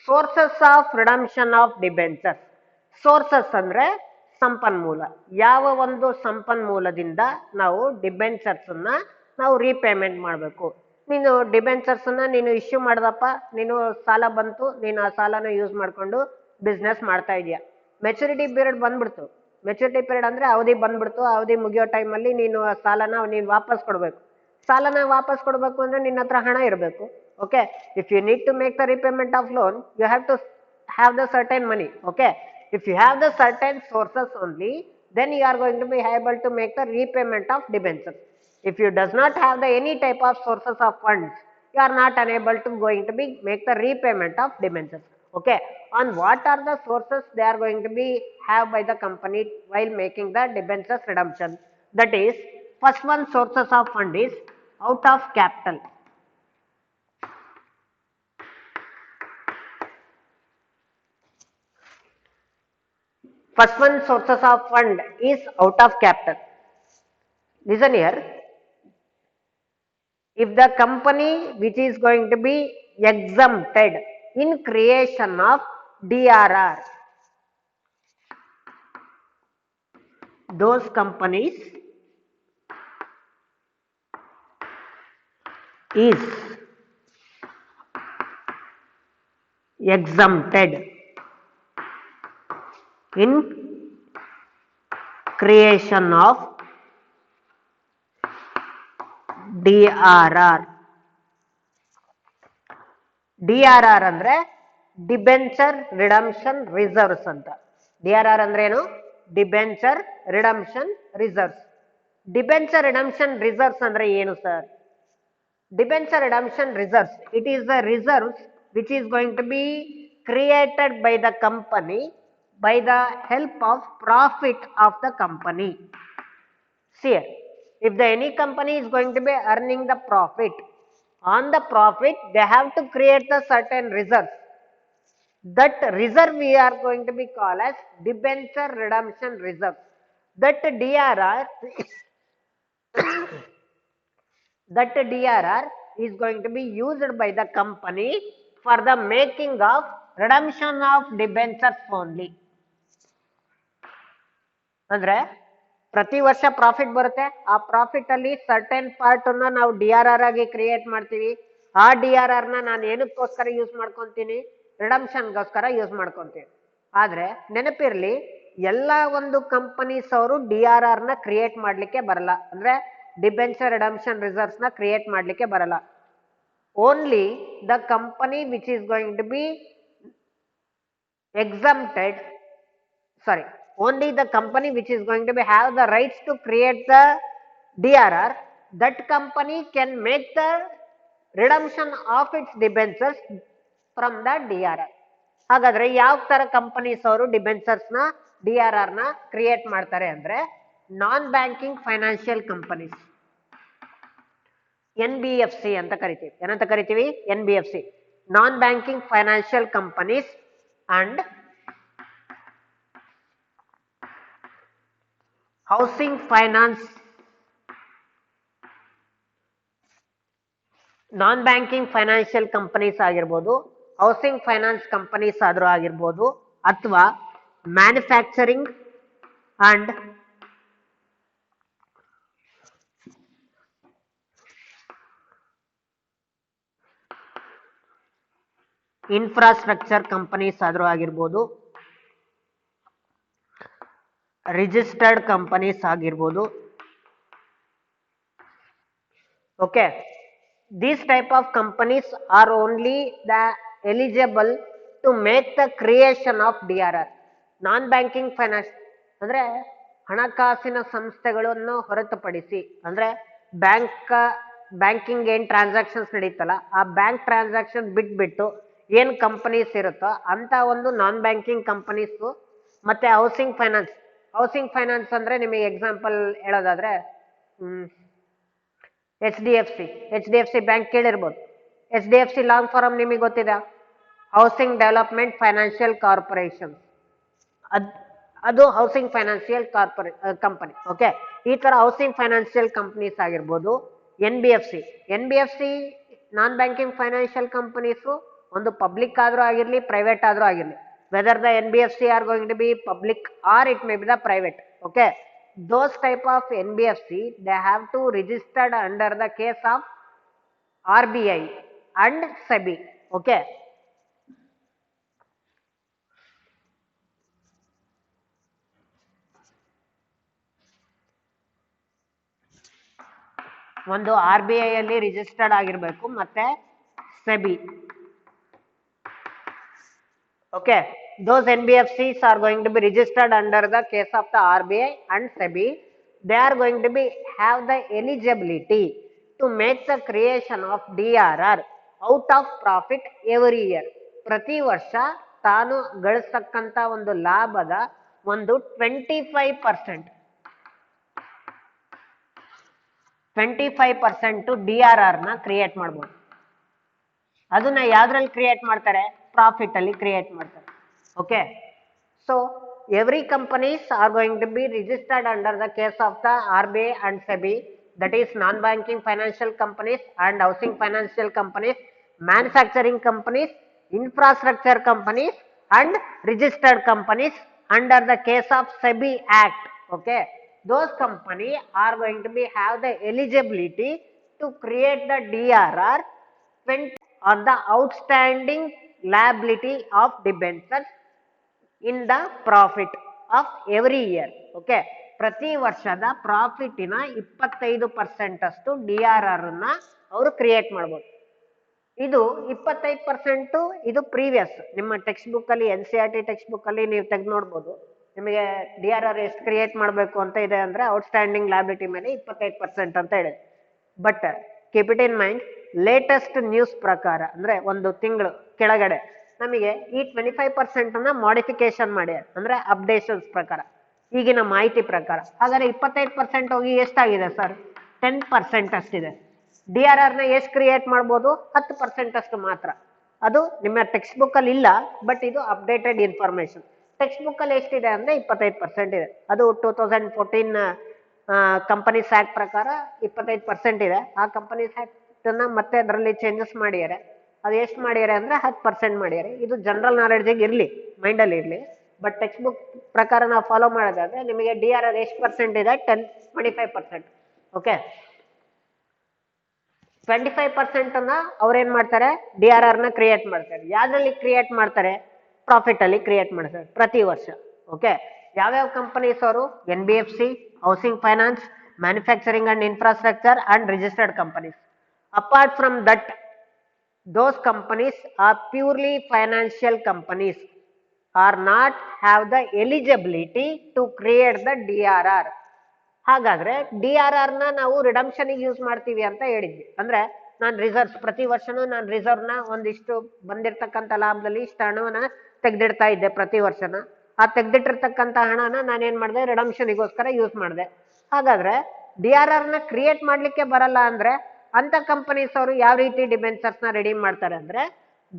sources of redemption of debentures. Sources ಅಂದ್ರೆ ಸಂಪನ್ಮೂಲ. ಯಾವ ಒಂದು ಸಂಪನ್ಮೂಲದಿಂದ ನಾವು ಡಿಬೆಂಚರ್ಸ್ ಅನ್ನ ನಾವು ರೀಪೇಮೆಂಟ್ ಮಾಡಬೇಕು. ನೀನು ಡಿಬೆಂಚರ್ಸ್ ಅನ್ನ ನೀನು ಇಶ್ಯೂ ಮಾಡ್ದಪ್ಪ, ನೀನು ಸಾಲ ಬಂತು, ನೀನು ಆ ಸಾಲನ ಯೂಸ್ ಮಾಡ್ಕೊಂಡು ಬಿಸ್ನೆಸ್ ಮಾಡ್ತಾ ಇದೀಯ. ಮೆಚುರಿಟಿ ಪೀರಿಯಡ್ ಬಂದ್ಬಿಡ್ತು. ಮೆಚುರಿಟಿ ಪೀರಿಯಡ್ ಅಂದ್ರೆ ಅವಧಿ ಬಂದ್ಬಿಡ್ತು. ಅವಧಿ ಮುಗಿಯೋ ಟೈಮಲ್ಲಿ ನೀನು ಆ ಸಾಲನ ನೀನು ವಾಪಸ್ ಕೊಡಬೇಕು. ಸಾಲನ ವಾಪಸ್ ಕೊಡಬೇಕು ಅಂದ್ರೆ ನಿನ್ನ ಹತ್ರ ಹಣ ಇರಬೇಕು. Okay, if you need to make the repayment of loan, you have to have the certain money. Okay, if you have the certain sources only, then you are going to be able to make the repayment of debentures. If you does not have the any type of sources of funds, you are not unable to going to be make the repayment of debentures. Okay, on what are the sources they are going to be have by the company while making the debentures redemption? That is, first one sources of fund is out of capital. First one sources of fund is out of capital. Listen here. If the company which is going to be exempted in creation of DRR, those companies is exempted in creation of DRR. DRR ಅಂದ್ರೆ ಡಿಬೆಂಚರ್ ರಿಡಂಪ್ಷನ್ ರಿಸರ್ವ್ಸ್ ಅಂತ. DRR ಅಂದ್ರೆ ಏನು? Debenture redemption reserves. Debenture redemption reserves ಅಂದ್ರೆ ಏನು sir? Debenture redemption reserves, it is the reserves which is going to be created by the company by the help of profit of the company. See, if the any company is going to be earning the profit, on the profit they have to create the certain reserves. That reserve we are going to be called as debenture redemption reserve. That DRR that DRR is going to be used by the company for the making of redemption of debentures only. ಅಂದ್ರೆ ಪ್ರತಿ ವರ್ಷ ಪ್ರಾಫಿಟ್ ಬರುತ್ತೆ. ಆ ಪ್ರಾಫಿಟ್ ಅಲ್ಲಿ ಸರ್ಟೆನ್ ಪಾರ್ಟ್ ಅನ್ನ ನಾವು DRR ಆಗಿ ಕ್ರಿಯೇಟ್ ಮಾಡ್ತೀವಿ. ಆ DRR ನ ನಾನು ಏನಕ್ಕೋಸ್ಕರ ಯೂಸ್ ಮಾಡ್ಕೊಂತೀನಿ? ರಿಡಂಪ್ಷನ್ಗೋಸ್ಕರ ಯೂಸ್ ಮಾಡ್ಕೊಂತೀನಿ. ಆದ್ರೆ ನೆನಪಿರ್ಲಿ, ಎಲ್ಲ ಒಂದು ಕಂಪನೀಸ್ ಅವರು DRR ನ ಕ್ರಿಯೇಟ್ ಮಾಡ್ಲಿಕ್ಕೆ ಬರಲ್ಲ. ಅಂದ್ರೆ ಡಿಬೆಂಚರ್ ರಿಡಂಪ್ಷನ್ ರಿಸರ್ವ್ಸ್ ನ ಕ್ರಿಯೇಟ್ ಮಾಡ್ಲಿಕ್ಕೆ ಬರಲ್ಲ. Only the company which is going to be exempted, sorry, only the company which is going to be have the rights to create the DRR, that company can make the redemption of its debentures from the DRR. ಹಾಗಾದ್ರೆ ಯಾವ ತರ ಕಂಪನೀಸ್ ಅವರು ಡಿಬೆಂಚರ್ಸ್ ನ DRR ನ ಕ್ರಿಯೇಟ್ ಮಾಡ್ತಾರೆ ಅಂದ್ರೆ ನಾನ್ ಬ್ಯಾಂಕಿಂಗ್ ಫೈನಾನ್ಷಿಯಲ್ ಕಂಪನೀಸ್, NBFC ಅಂತ ಕರಿತೀವಿ. ಏನಂತ ಕರಿತೀವಿ? NBFC, non banking financial companies and housing finance, non banking financial companies ಆಗಿರ್ಬೋದು, ಹೌಸಿಂಗ್ ಫೈನಾನ್ಸ್ ಕಂಪನೀಸ್ ಆದ್ರೂ ಆಗಿರ್ಬೋದು, ಅಥವಾ ಮ್ಯಾನುಫ್ಯಾಕ್ಚರಿಂಗ್ ಅಂಡ್ ಇನ್ಫ್ರಾಸ್ಟ್ರಕ್ಚರ್ ಕಂಪನೀಸ್ ಆದ್ರೂ ಆಗಿರ್ಬೋದು, ರಿಜಿಸ್ಟರ್ಡ್ ಕಂಪನೀಸ್ ಆಗಿರ್ಬೋದು. Okay, these type of companies are only the eligible to make the creation of DRR. Non banking finance ಅಂದ್ರೆ ಹಣಕಾಸಿನ ಸಂಸ್ಥೆಗಳನ್ನು ಹೊರತುಪಡಿಸಿ, ಅಂದ್ರೆ ಬ್ಯಾಂಕಿಂಗ್ ಏನ್ ಟ್ರಾನ್ಸಾಕ್ಷನ್ಸ್ ನಡೀತಲ್ಲ, ಆ ಬ್ಯಾಂಕ್ ಟ್ರಾನ್ಸಾಕ್ಷನ್ ಬಿಟ್ಬಿಟ್ಟು ಏನ್ ಕಂಪನೀಸ್ ಇರುತ್ತೋ ಅಂತ ಒಂದು ನಾನ್ ಬ್ಯಾಂಕಿಂಗ್ ಕಂಪನೀಸ್ ಮತ್ತೆ ಹೌಸಿಂಗ್ ಫೈನಾನ್ಸ್ ಅಂದ್ರೆ ನಿಮಗೆ ಎಕ್ಸಾಂಪಲ್ ಹೇಳೋದಾದ್ರೆ H D F C bank ಕೇಳಿರ್ಬೋದು. H D F C long form ನಿಮಗೆ ಗೊತ್ತಿದೆ, ಹೌಸಿಂಗ್ ಡೆವಲಪ್ಮೆಂಟ್ ಫೈನಾನ್ಷಿಯಲ್ ಕಾರ್ಪೊರೇಷನ್. ಅದು ಹೌಸಿಂಗ್ ಫೈನಾನ್ಷಿಯಲ್ ಕಂಪನಿ. ಓಕೆ, ಈ ತರ ಹೌಸಿಂಗ್ ಫೈನಾನ್ಷಿಯಲ್ ಕಂಪನೀಸ್ ಆಗಿರ್ಬೋದು. N B F C non banking financial companies ಒಂದು ಪಬ್ಲಿಕ್ ಆದ್ರೂ ಆಗಿರ್ಲಿ, ಪ್ರೈವೇಟ್ ಆದ್ರೂ ಆಗಿರ್ಲಿ, whether the NBFC are going to be public or it may B the private. Okay, those type of NBFC they have to registered under the case of RBI and SEBI. Okay, ಒಂದು RBI ಅಲ್ಲಿ ರಿಜಿಸ್ಟರ್ಡ್ ಆಗಿರಬೇಕು ಮತ್ತೆ SEBI. Okay, those NBFCs are going to be registered under the case of the RBI and SEBI. They are going to be have the eligibility to make the creation of DRR out of profit every year. ಪ್ರತಿ ವರ್ಷ ತಾನು ಗಳಿಸ್ತಕ್ಕಂತ ಒಂದು ಲಾಭದ ಒಂದು 25% DRR ನ ಕ್ರಿಯೇಟ್ ಮಾಡ್ಬೋದು. ಅದನ್ನ ಯಾವ್ದ್ರಲ್ಲಿ ಕ್ರಿಯೇಟ್ ಮಾಡ್ತಾರೆ? ಪ್ರಾಫಿಟ್ ಅಲ್ಲಿ ಕ್ರಿಯೇಟ್ ಮಾಡ್ತಾರೆ. Okay, so every companies are going to be registered under the case of the RBI and SEBI, that is non-banking financial companies and housing financial companies, manufacturing companies, infrastructure companies and registered companies under the case of SEBI Act. Okay, those companies are going to be have the eligibility to create the DRR on the outstanding liability of debentures in the profit of every year. Okay, ಪ್ರತಿ ವರ್ಷದ ಪ್ರಾಫಿಟಿನ 25% ಅಷ್ಟು DRR ನ ಅವರು ಕ್ರಿಯೇಟ್ ಮಾಡ್ಬೋದು. ಇದು 25% ಇದು ಪ್ರೀವಿಯಸ್ ನಿಮ್ಮ ಟೆಕ್ಸ್ಟ್ ಬುಕ್ ಅಲ್ಲಿ NCERT ಟೆಕ್ಸ್ಟ್ ಬುಕ್ ಅಲ್ಲಿ ನೀವು ತೆಗೆದು ನೋಡ್ಬೋದು. ನಿಮಗೆ DRR ಎಷ್ಟು ಕ್ರಿಯೇಟ್ ಮಾಡಬೇಕು ಅಂತ ಇದೆ ಅಂದ್ರೆ ಔಟ್ಸ್ಟ್ಯಾಂಡಿಂಗ್ ಲಯಬಿಲಿಟಿ ಮೇಲೆ 25% ಅಂತ ಹೇಳಿದೆ. But keep it in mind, latest news ಪ್ರಕಾರ ಅಂದ್ರೆ ಒಂದು ತಿಂಗಳು ಕೆಳಗಡೆ ನಮಗೆ ಈ 25% ಅನ್ನ ಮಾಡಿಫಿಕೇಶನ್ ಮಾಡ್ಯಾರ, ಅಂದ್ರೆ ಅಪ್ಡೇಷನ್ಸ್ ಪ್ರಕಾರ, ಈಗಿನ ಮಾಹಿತಿ ಪ್ರಕಾರ. ಹಾಗಾದ್ರೆ 25% ಹೋಗಿ ಎಷ್ಟಾಗಿದೆ ಸರ್? 10% ಅಷ್ಟಿದೆ. DRR ನ ಎಷ್ಟು ಕ್ರಿಯೇಟ್ ಮಾಡ್ಬೋದು? 10% ಅಷ್ಟು ಮಾತ್ರ. ಅದು ನಿಮ್ಮ ಟೆಕ್ಸ್ಟ್ ಬುಕ್ ಅಲ್ಲಿ ಇಲ್ಲ, ಬಟ್ ಇದು ಅಪ್ಡೇಟೆಡ್ ಇನ್ಫಾರ್ಮೇಶನ್. ಟೆಕ್ಸ್ಟ್ ಬುಕ್ ಅಲ್ಲಿ ಎಷ್ಟಿದೆ ಅಂದ್ರೆ 25% ಇದೆ. ಅದು 2014 ಕಂಪನೀಸ್ ಆಕ್ಟ್ ಪ್ರಕಾರ 25% ಇದೆ. ಆ ಕಂಪನೀಸ್ ಆಕ್ಟ್ ಅನ್ನ ಮತ್ತೆ ಅದರಲ್ಲಿ ಚೇಂಜಸ್ ಮಾಡಿದ್ದಾರೆ. ಅದು ಎಷ್ಟು ಮಾಡ್ಯಾರೆ ಅಂದ್ರೆ 10% ಮಾಡ್ಯಾರೆ. ಇದು ಜನರಲ್ ನಾಲೆಡ್ಜಿಗೆ ಇರ್ಲಿ, ಮೈಂಡ್ ಅಲ್ಲಿ ಇರ್ಲಿ. ಬಟ್ ಟೆಕ್ಸ್ಟ್ ಬುಕ್ ಪ್ರಕಾರ ನಾವು ಫಾಲೋ ಮಾಡೋದಾದ್ರೆ ನಿಮಗೆ DRR ಎಷ್ಟು ಪರ್ಸೆಂಟ್ ಇದೆ? 25%. ಓಕೆ, 25% ಅನ್ನ ಅವ್ರೇನ್ ಮಾಡ್ತಾರೆ? DRR ನ ಕ್ರಿಯೇಟ್ ಮಾಡ್ತಾರೆ. ಯಾವ್ದ್ರಲ್ಲಿ ಕ್ರಿಯೇಟ್ ಮಾಡ್ತಾರೆ? ಪ್ರಾಫಿಟ್ ಅಲ್ಲಿ ಕ್ರಿಯೇಟ್ ಮಾಡ್ತಾರೆ ಪ್ರತಿ ವರ್ಷ. ಓಕೆ, ಯಾವ್ಯಾವ ಕಂಪನೀಸ್ ಅವರು? NBFC, housing finance, manufacturing and infrastructure and registered companies. Apart from that, those companies are purely financial companies are not have the eligibility to create the DRR. ಹಾಗಾದ್ರೆ DRR ನ ನಾವು ರಿಡಂಪ್ಷನ್ ಯೂಸ್ ಮಾಡ್ತೀವಿ ಅಂತ ಹೇಳಿದ್ವಿ. ಅಂದ್ರೆ ನಾನು ರಿಸರ್ವ್ಸ್ ಪ್ರತಿ ವರ್ಷನೂ ನಾನು ರಿಸರ್ವ್ ನ ಒಂದಿಷ್ಟು ಬಂದಿರತಕ್ಕಂತ ಲಾಭದಲ್ಲಿ ಇಷ್ಟು ಹಣವನ್ನ ತೆಗೆದಿಡ್ತಾ ಇದ್ದೆ ಪ್ರತಿ ವರ್ಷನ. ಆ ತೆಗೆದಿಟ್ಟಿರ್ತಕ್ಕಂತ ಹಣನ ನಾನೇನ್ ಮಾಡಿದೆ? ರಿಡಂಪ್ಷನ್ಗೋಸ್ಕರ ಯೂಸ್ ಮಾಡಿದೆ. ಹಾಗಾದ್ರೆ DRR ನ ಕ್ರಿಯೇಟ್ ಮಾಡ್ಲಿಕ್ಕೆ ಬರಲ್ಲ ಅಂದ್ರೆ ಅಂತ ಕಂಪನೀಸ್ ಅವರು ಯಾವ ರೀತಿ ಡಿಬೆಂಚರ್ಸ್ ನ ರೆಡೀಮ್ ಮಾಡ್ತಾರೆ ಅಂದ್ರೆ,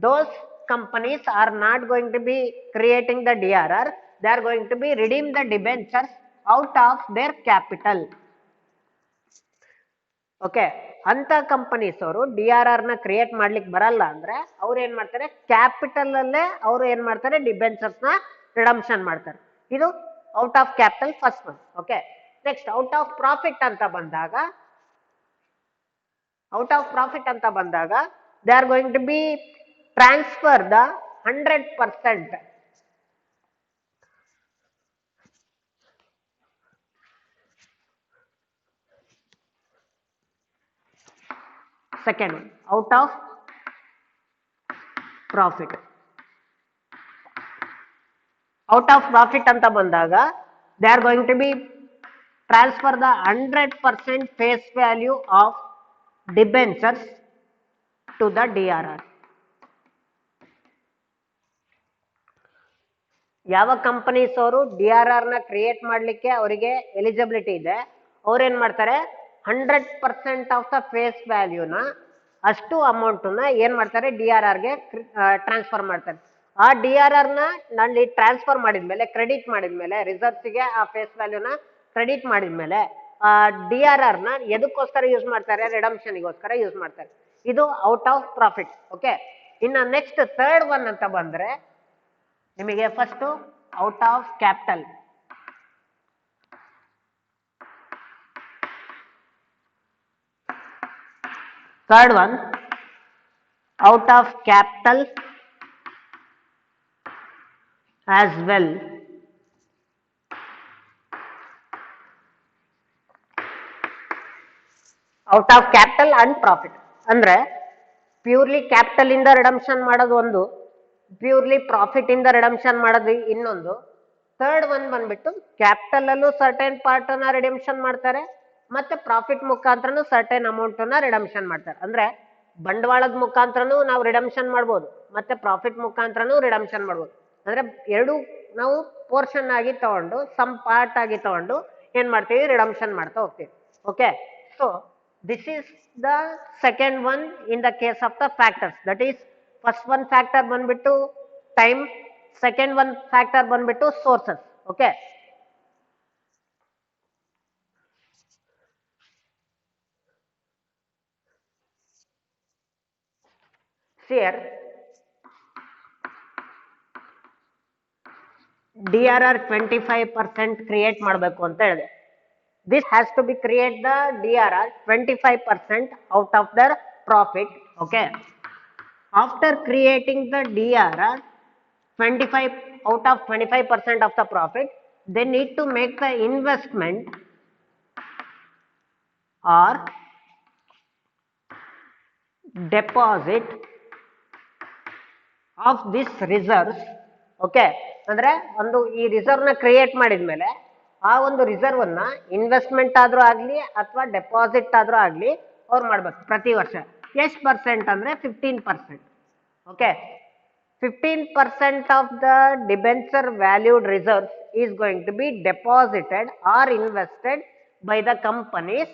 those companies are not going to be creating the DRR, they are going to be redeem the debentures out of their capital. Okay, ಅಂತ ಕಂಪನೀಸ್ ಅವರು DRR ನ ಕ್ರಿಯೇಟ್ ಮಾಡ್ಲಿಕ್ಕೆ ಬರಲ್ಲ ಅಂದ್ರೆ ಅವ್ರು ಏನ್ ಮಾಡ್ತಾರೆ? ಕ್ಯಾಪಿಟಲ್ ಅಲ್ಲೇ ಅವ್ರು ಏನ್ ಮಾಡ್ತಾರೆ? ಡಿಬೆಂಚರ್ಸ್ ನ ರಿಡಂಪ್ಷನ್ ಮಾಡ್ತಾರೆ. ಇದು out of capital first one. Okay, next out of profit ಅಂತ ಬಂದಾಗ they are going to be transfer the 100%. Second one, out of profit. Out of profit anta bandaga they are going to be transfer the 100% face value of debentures to the DRR. ಯಾವ ಕಂಪನೀಸ್ ಅವರು ಡಿ ಆರ್ ಆರ್ ನ ಕ್ರಿಯೇಟ್ ಮಾಡ್ಲಿಕ್ಕೆ ಅವರಿಗೆ ಎಲಿಜಿಬಿಲಿಟಿ ಇದೆ, ಅವ್ರೇನ್ ಮಾಡ್ತಾರೆ 100% ಆಫ್ ದ ಫೇಸ್ ವ್ಯಾಲ್ಯೂನ ಅಷ್ಟು ಅಮೌಂಟ್ನ ಏನ್ ಮಾಡ್ತಾರೆ ಡಿ ಆರ್ ಆರ್ಗೆ ಟ್ರಾನ್ಸ್ಫರ್ ಮಾಡ್ತಾರೆ. ಆ ಡಿ ಆರ್ ಆರ್ ನ ನಲ್ಲಿ ಟ್ರಾನ್ಸ್ಫರ್ ಮಾಡಿದ್ಮೇಲೆ, ಕ್ರೆಡಿಟ್ ಮಾಡಿದ್ಮೇಲೆ, ರಿಸರ್ವ್ಸ್ಗೆ ಆ ಫೇಸ್ ವ್ಯಾಲ್ಯೂನ ಕ್ರೆಡಿಟ್ ಮಾಡಿದ್ಮೇಲೆ ಆ ಡಿ ಆರ್ ಆರ್ ನ ಎದಕ್ಕೋಸ್ಕರ ಯೂಸ್ ಮಾಡ್ತಾರೆ, ರಿಡಮ್ಷನ್ಗೋಸ್ಕರ ಯೂಸ್ ಮಾಡ್ತಾರೆ. ಇದು ಔಟ್ ಆಫ್ ಪ್ರಾಫಿಟ್. ಓಕೆ, ಇನ್ನು ನೆಕ್ಸ್ಟ್ ಥರ್ಡ್ ಒನ್ ಅಂತ ಬಂದ್ರೆ ನಿಮಗೆ first out of capital. Third one out of capital as well. Out of capital and profit ಅಂದ್ರೆ ಪ್ಯೂರ್ಲಿ ಕ್ಯಾಪಿಟಲ್ ಇಂದ ರಿಡಮ್ಷನ್ ಮಾಡೋದು ಒಂದು, ಪ್ಯೂರ್ಲಿ ಪ್ರಾಫಿಟ್ ಇಂದ ರಿಡಮ್ಷನ್ ಮಾಡೋದು ಇನ್ನೊಂದು. ಥರ್ಡ್ ಒನ್ ಬಂದ್ಬಿಟ್ಟು ಕ್ಯಾಪಿಟಲ್ ಅಲ್ಲೂ ಸರ್ಟೈನ್ ಪಾರ್ಟ್ ನ ರಿಡಮ್ಷನ್ ಮಾಡ್ತಾರೆ, ಮತ್ತೆ ಪ್ರಾಫಿಟ್ ಮುಖಾಂತರನು ಸರ್ಟೈನ್ ಅಮೌಂಟ್ ನ ರಿಡಮ್ಷನ್ ಮಾಡ್ತಾರೆ. ಅಂದ್ರೆ ಬಂಡವಾಳದ ಮುಖಾಂತರನು ನಾವು ರಿಡಮ್ಷನ್ ಮಾಡ್ಬೋದು, ಮತ್ತೆ ಪ್ರಾಫಿಟ್ ಮುಖಾಂತರನು ರಿಡಮ್ಷನ್ ಮಾಡ್ಬೋದು. ಅಂದ್ರೆ ಎರಡು ನಾವು ಪೋರ್ಷನ್ ಆಗಿ ತಗೊಂಡು, ಸಮ್ ಪಾರ್ಟ್ ಆಗಿ ತಗೊಂಡು ಏನ್ ಮಾಡ್ತೀವಿ, ರಿಡಮ್ಷನ್ ಮಾಡ್ತಾ ಹೋಗ್ತೀವಿ. Okay, so this is the second one in the case of the factors. That is, first one factor ಬಂದ್ಬಿಟ್ಟು time, second one factor ಬಂದ್ಬಿಟ್ಟು sources. Okay, here DRR 25% create ಮಾಡಬೇಕು ಅಂತ ಹೇಳಿದೆ. This has to be create the DRR 25% out of their profit. Okay, after creating the DRR 25 out of 25% of the profit, they need to make the investment or deposit of this reserves. Okay, ಅಂದ್ರೆ ಒಂದು ಈ ರಿಸರ್ವ್ ನ ಕ್ರಿಯೇಟ್ ಮಾಡಿದ್ಮೇಲೆ ಆ ಒಂದು ರಿಸರ್ವ್ ಅನ್ನ ಇನ್ವೆಸ್ಟ್ಮೆಂಟ್ ಆದ್ರೂ ಆಗ್ಲಿ ಅಥವಾ ಡೆಪಾಸಿಟ್ ಆದ್ರೂ ಆಗ್ಲಿ ಅವ್ರು ಮಾಡ್ಬೇಕು ಪ್ರತಿ ವರ್ಷ. ಎಷ್ಟು ಪರ್ಸೆಂಟ್ ಅಂದ್ರೆ 15%. Okay, 15% of the debenture valued reserves is going to be deposited or invested by the companies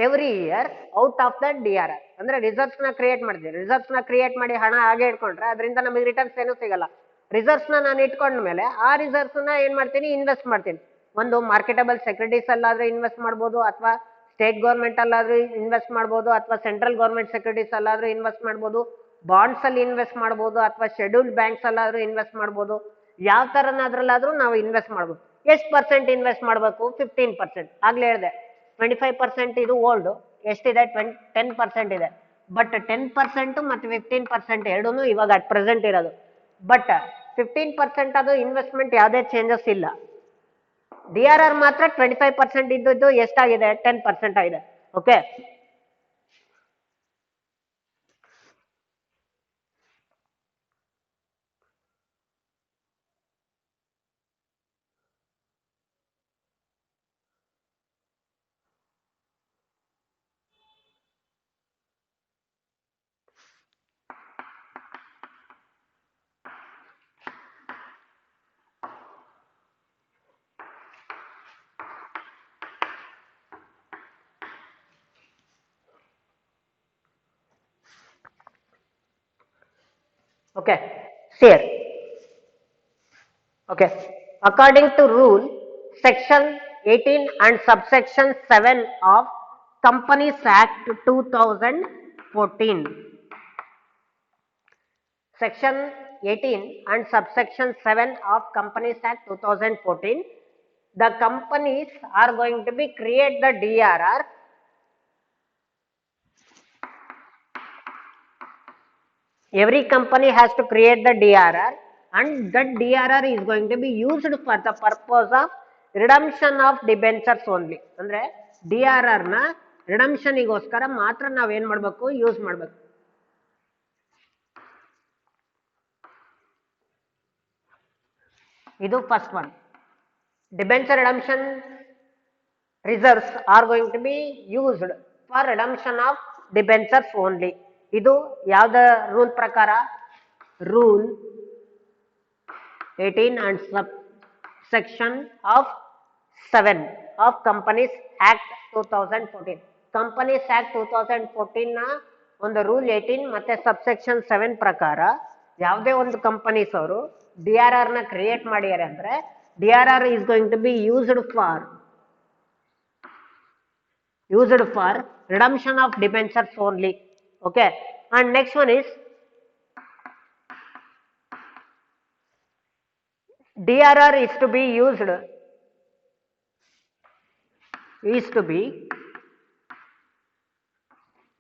every year out of the DRR. ಅಂದ್ರೆ ರಿಸರ್ವ್ಸ್ ನ ಕ್ರಿಯೇಟ್ ಮಾಡಿದ್ವಿ, ರಿಸರ್ವ್ಸ್ ನ ಕ್ರಿಯೇಟ್ ಮಾಡಿ ಹಣ ಹಾಗೆ ಇಟ್ಕೊಂಡ್ರೆ ಅದರಿಂದ ನಮಗೆ ರಿಟರ್ನ್ಸ್ ಏನು ಸಿಗಲ್ಲ. ರಿಸರ್ವ್ಸ್ ನಾನು ಇಟ್ಕೊಂಡ್ಮೇಲೆ ಆ ರಿಸರ್ವ್ಸ್ ನ ಏನ್ ಮಾಡ್ತೀನಿ, ಇನ್ವೆಸ್ಟ್ ಮಾಡ್ತೀನಿ. ಒಂದು ಮಾರ್ಕೆಟಬಲ್ ಸೆಕ್ಯೂರಿಟೀಸ್ ಅಲ್ಲಾದ್ರೂ ಇನ್ವೆಸ್ಟ್ ಮಾಡ್ಬೋದು, ಅಥವಾ ಸ್ಟೇಟ್ ಗೌರ್ಮೆಂಟ್ ಅಲ್ಲಾದ್ರೂ ಇನ್ವೆಸ್ಟ್ ಮಾಡ್ಬೋದು, ಅಥವಾ ಸೆಂಟ್ರಲ್ ಗೌರ್ಮೆಂಟ್ ಸೆಕ್ಯೂರಿಟೀಸ್ ಅಲ್ಲಾದ್ರೂ ಇನ್ವೆಸ್ಟ್ ಮಾಡ್ಬೋದು, ಬಾಂಡ್ಸ್ ಅಲ್ಲಿ ಇನ್ವೆಸ್ಟ್ ಮಾಡ್ಬೋದು, ಅಥವಾ ಶೆಡ್ಯೂಲ್ಡ್ ಬ್ಯಾಂಕ್ಸ್ ಅಲ್ಲಾದ್ರೂ ಇನ್ವೆಸ್ಟ್ ಮಾಡ್ಬೋದು. ಯಾವ ತರನಾದ್ರಲ್ಲಾದ್ರೂ ನಾವು ಇನ್ವೆಸ್ಟ್ ಮಾಡ್ಬೋದು. ಎಷ್ಟು ಪರ್ಸೆಂಟ್ ಇನ್ವೆಸ್ಟ್ ಮಾಡಬೇಕು, 15%. ಆಗ್ಲೇ ಹೇಳಿದೆ 25% ಇದು ಓಲ್ಡ್, ಎಷ್ಟಿದೆ 10% ಇದೆ. ಬಟ್ 10% ಮತ್ತು 15% ಎರಡೂ ಇವಾಗ ಅಟ್ ಪ್ರೆಸೆಂಟ್ ಇರೋದು. ಬಟ್ 15% ಅದು ಇನ್ವೆಸ್ಟ್ಮೆಂಟ್ ಯಾವುದೇ ಚೇಂಜಸ್ ಇಲ್ಲ. ಡಿ ಆರ್ ಆರ್ ಮಾತ್ರ 25% ಇದ್ದದ್ದು ಎಷ್ಟಾಗಿದೆ, 10% ಆಗಿದೆ. Okay, okay, here. Okay, according to rule section 18 and subsection 7 of Companies Act 2014. Section 18 and subsection 7 of Companies Act 2014, the companies are going to be create the DRR. Every company has to create the DRR, and that DRR is going to be used for the purpose of redemption of debentures only. ಅಂದ್ರೆ DRR ನ ರಿಡಮ್ಷನ್ ಗೋಸ್ಕರ ಮಾತ್ರ ನಾವೇನ್ ಮಾಡ್ಬೇಕು, ಯೂಸ್ ಮಾಡ್ಬೇಕು. ಇದು first one. Debenture redemption reserves are going to be used for redemption of debentures only. ಇದು ಯಾವ್ದ ರೂಲ್ ಪ್ರಕಾರ, rule 18 and subsection of 7 of Companies Act 2014. Companies Act 2014 ನ ಒಂದು ರೂಲ್ 18 ಮತ್ತೆ ಸಬ್ಸೆಕ್ಷನ್ 7 ಪ್ರಕಾರ ಯಾವುದೇ ಒಂದು ಕಂಪನೀಸ್ ಅವರು DRR ನ ಕ್ರಿಯೇಟ್ ಮಾಡಿದ್ದಾರೆ ಅಂದ್ರೆ DRR is going to be used for redemption of debentures only. Okay, and next one is DRR is to be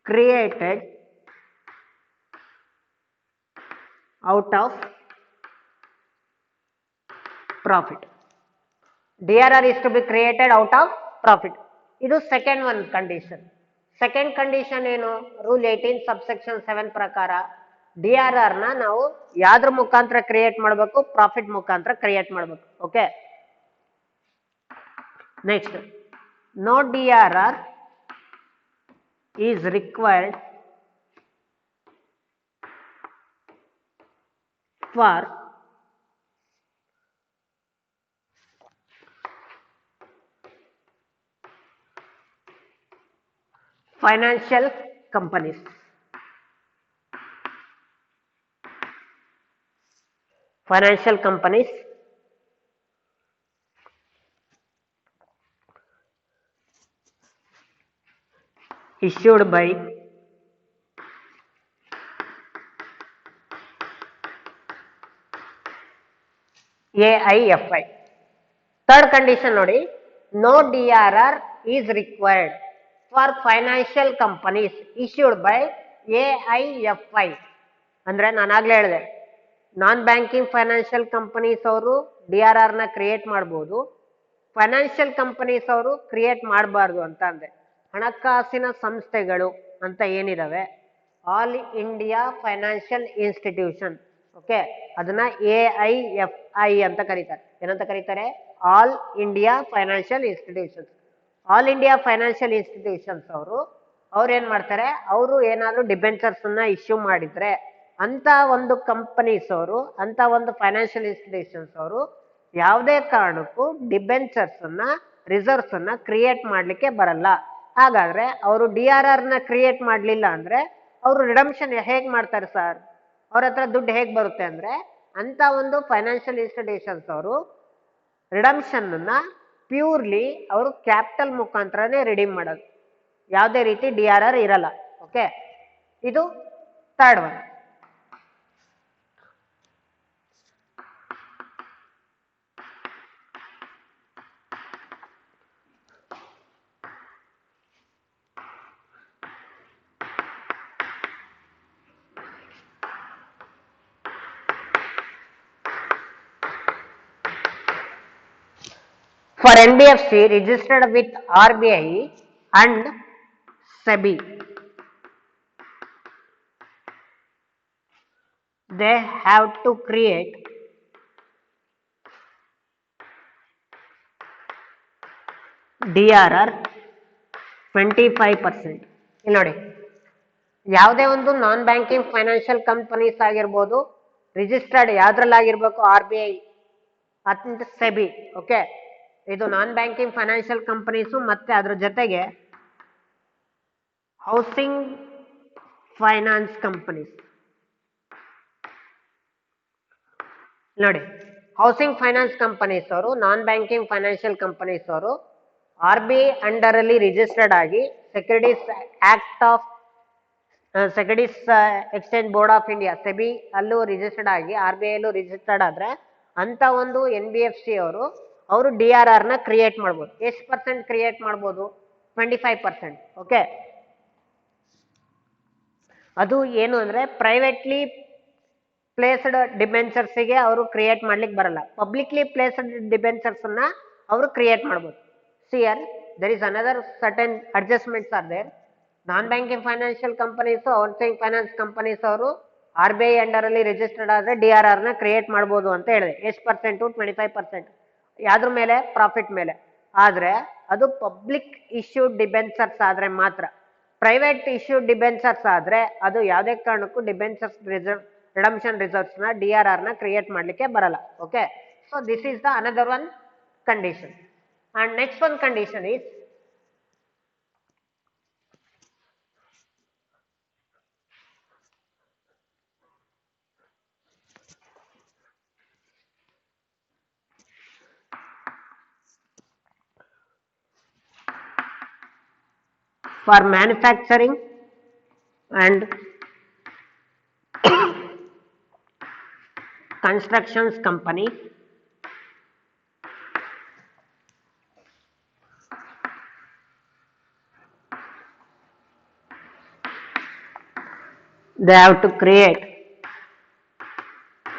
created out of profit. DRR is to be created out of profit. ಇದು second one condition. Second condition ಏನು? ರೂಲ್ 18 ಸಬ್ಸೆಕ್ಷನ್ 7 ಪ್ರಕಾರ DRR ನ ನಾವು ಯಾವ್ದ್ರ ಮುಖಾಂತರ ಕ್ರಿಯೇಟ್ ಮಾಡಬೇಕು? ಪ್ರಾಫಿಟ್ ಮುಖಾಂತರ ಕ್ರಿಯೇಟ್ ಮಾಡಬೇಕು. Okay, next, no DRR is required for financial companies. Financial companies issued by AIFI. Third condition ನೋಡಿ, no DRR is required for financial companies issued by AIFI. ಅಂದ್ರೆ ನಾನು ಆಗ್ಲೇ ಹೇಳಿದೆ, ನಾನ್ ಬ್ಯಾಂಕಿಂಗ್ ಫೈನಾನ್ಷಿಯಲ್ ಕಂಪನೀಸ್ ಅವರು DRR ನ ಕ್ರಿಯೇಟ್ ಮಾಡ್ಬೋದು, ಫೈನಾನ್ಷಿಯಲ್ ಕಂಪನೀಸ್ ಅವರು ಕ್ರಿಯೇಟ್ ಮಾಡಬಾರ್ದು ಅಂತ ಅಂದೆ. ಹಣಕಾಸಿನ ಸಂಸ್ಥೆಗಳು ಅಂತ ಏನಿದಾವೆ, all India financial institution, okay, ಅದನ್ನ AIFI ಅಂತ ಕರೀತಾರೆ. ಏನಂತ ಕರೀತಾರೆ? All India financial institutions. All India financial institutions ಅವ್ರು ಏನ್ ಮಾಡ್ತಾರೆ? ಅವರು ಏನಾದ್ರು ಡಿಬೆಂಚರ್ಸ್ ಅನ್ನ ಇಶ್ಯೂ ಮಾಡಿದ್ರೆ ಅಂತ ಒಂದು ಕಂಪನೀಸ್ ಅವರು, ಅಂತ ಒಂದು ಫೈನಾನ್ಷಿಯಲ್ ಇನ್ಸ್ಟಿಟ್ಯೂಷನ್ಸ್ ಅವರು ಯಾವುದೇ ಕಾರಣಕ್ಕೂ ಡಿಬೆಂಚರ್ಸ್ ಅನ್ನ, ರಿಸರ್ವ್ಸ್ ಅನ್ನ ಕ್ರಿಯೇಟ್ ಮಾಡ್ಲಿಕ್ಕೆ ಬರಲ್ಲ. ಹಾಗಾದ್ರೆ ಅವರು DRR ನ ಕ್ರಿಯೇಟ್ ಮಾಡ್ಲಿಲ್ಲ ಅಂದ್ರೆ ಅವರು ರಿಡಂಪ್ಷನ್ ಹೇಗ್ ಮಾಡ್ತಾರೆ ಸರ್? ಅವ್ರ ಹತ್ರ ದುಡ್ಡು ಹೇಗ್ ಬರುತ್ತೆ ಅಂದ್ರೆ, ಅಂತ ಒಂದು ಫೈನಾನ್ಷಿಯಲ್ ಇನ್ಸ್ಟಿಟ್ಯೂಷನ್ಸ್ ಅವರು ರಿಡಂಪ್ಷನ್ ಅನ್ನ ಪ್ಯೂರ್ಲಿ ಅವರು ಕ್ಯಾಪಿಟಲ್ ಮುಖಾಂತರನೇ ರಿಡೀಮ್ ಮಾಡೋದು, ಯಾವುದೇ ರೀತಿ DRR ಇರಲ್ಲ. ಓಕೆ, ಇದು third one. For NBFC registered with RBI and SEBI, they have to create DRR 25%. ಇಲ್ಲಿ ನೋಡಿ, ಯಾವುದೇ ಒಂದು ನಾನ್ ಬ್ಯಾಂಕಿಂಗ್ ಫೈನಾನ್ಷಿಯಲ್ ಕಂಪನೀಸ್ ಆಗಿರ್ಬೋದು, ರಿಜಿಸ್ಟರ್ಡ್ ಯಾವ್ದ್ರಲ್ಲಾಗಿರ್ಬೇಕು? RBI ಅಂತ SEBI. ಓಕೆ, ಇದು ನಾನ್ ಬ್ಯಾಂಕಿಂಗ್ ಫೈನಾನ್ಷಿಯಲ್ ಕಂಪನೀಸು ಮತ್ತೆ ಅದ್ರ ಜೊತೆಗೆ ಹೌಸಿಂಗ್ ಫೈನಾನ್ಸ್ ಕಂಪನೀಸ್. ನೋಡಿ, ಹೌಸಿಂಗ್ ಫೈನಾನ್ಸ್ ಕಂಪನೀಸ್ ಅವರು, ನಾನ್ ಬ್ಯಾಂಕಿಂಗ್ ಫೈನಾನ್ಷಿಯಲ್ ಕಂಪನೀಸ್ ಅವರು RBI ಅಂಡರ್ ಅಲ್ಲಿ ರಿಜಿಸ್ಟರ್ಡ್ ಆಗಿ, securities act of securities exchange board of India SEBI ಅಲ್ಲೂ ರಿಜಿಸ್ಟರ್ಡ್ ಆಗಿ, RBI ಅಲ್ಲೂ ರಿಜಿಸ್ಟರ್ಡ್ ಆದ್ರೆ ಅಂತ ಒಂದು NBFC ಅವರು DRR ನ ಕ್ರಿಯೇಟ್ ಮಾಡ್ಬೋದು. ಎಷ್ಟು ಪರ್ಸೆಂಟ್ ಕ್ರಿಯೇಟ್ ಮಾಡ್ಬೋದು? 25%. ಓಕೆ, ಅದು ಏನು ಅಂದ್ರೆ ಪ್ರೈವೇಟ್ಲಿ ಪ್ಲೇಸ್ಡ್ ಡಿಬೆಂಚರ್ಸ್ ಗೆ ಅವರು ಕ್ರಿಯೇಟ್ ಮಾಡ್ಲಿಕ್ಕೆ ಬರಲ್ಲ. ಪಬ್ಲಿಕ್ಲಿ ಪ್ಲೇಸ್ಡ್ ಡಿಬೆಂಚರ್ಸ್ ಅನ್ನ ಅವರು ಕ್ರಿಯೇಟ್ ಮಾಡ್ಬೋದು. ಸಿಯರ್ there is another certain adjustments are there. Non banking financial companies, housing finance companies ಅವರು RBI ಅಂಡರ್ ಅಲ್ಲಿ ರಿಜಿಸ್ಟರ್ಡ್ ಆದ್ರೆ DRR ನ ಕ್ರಿಯೇಟ್ ಮಾಡ್ಬೋದು ಅಂತ ಹೇಳಿದೆ. ಎಷ್ಟು ಪರ್ಸೆಂಟ್? 25%. ಯಾವ್ದ್ರ ಮೇಲೆ? ಪ್ರಾಫಿಟ್ ಮೇಲೆ. ಆದ್ರೆ ಅದು ಪಬ್ಲಿಕ್ ಇಶ್ಯೂಡ್ ಡಿಬೆಂಚರ್ಸ್ ಆದ್ರೆ ಮಾತ್ರ. ಪ್ರೈವೇಟ್ ಇಶ್ಯೂಡ್ ಡಿಬೆಂಚರ್ಸ್ ಆದ್ರೆ ಅದು ಯಾವುದೇ ಕಾರಣಕ್ಕೂ ಡಿಬೆಂಚರ್ಸ್ ರಿಡಮ್ಷನ್ ರಿಸರ್ವ್ಸ್ ನ DRR ನ ಕ್ರಿಯೇಟ್ ಮಾಡ್ಲಿಕ್ಕೆ ಬರಲ್ಲ. Okay, so this is the another one condition. And next one condition is for manufacturing and constructions company they have to create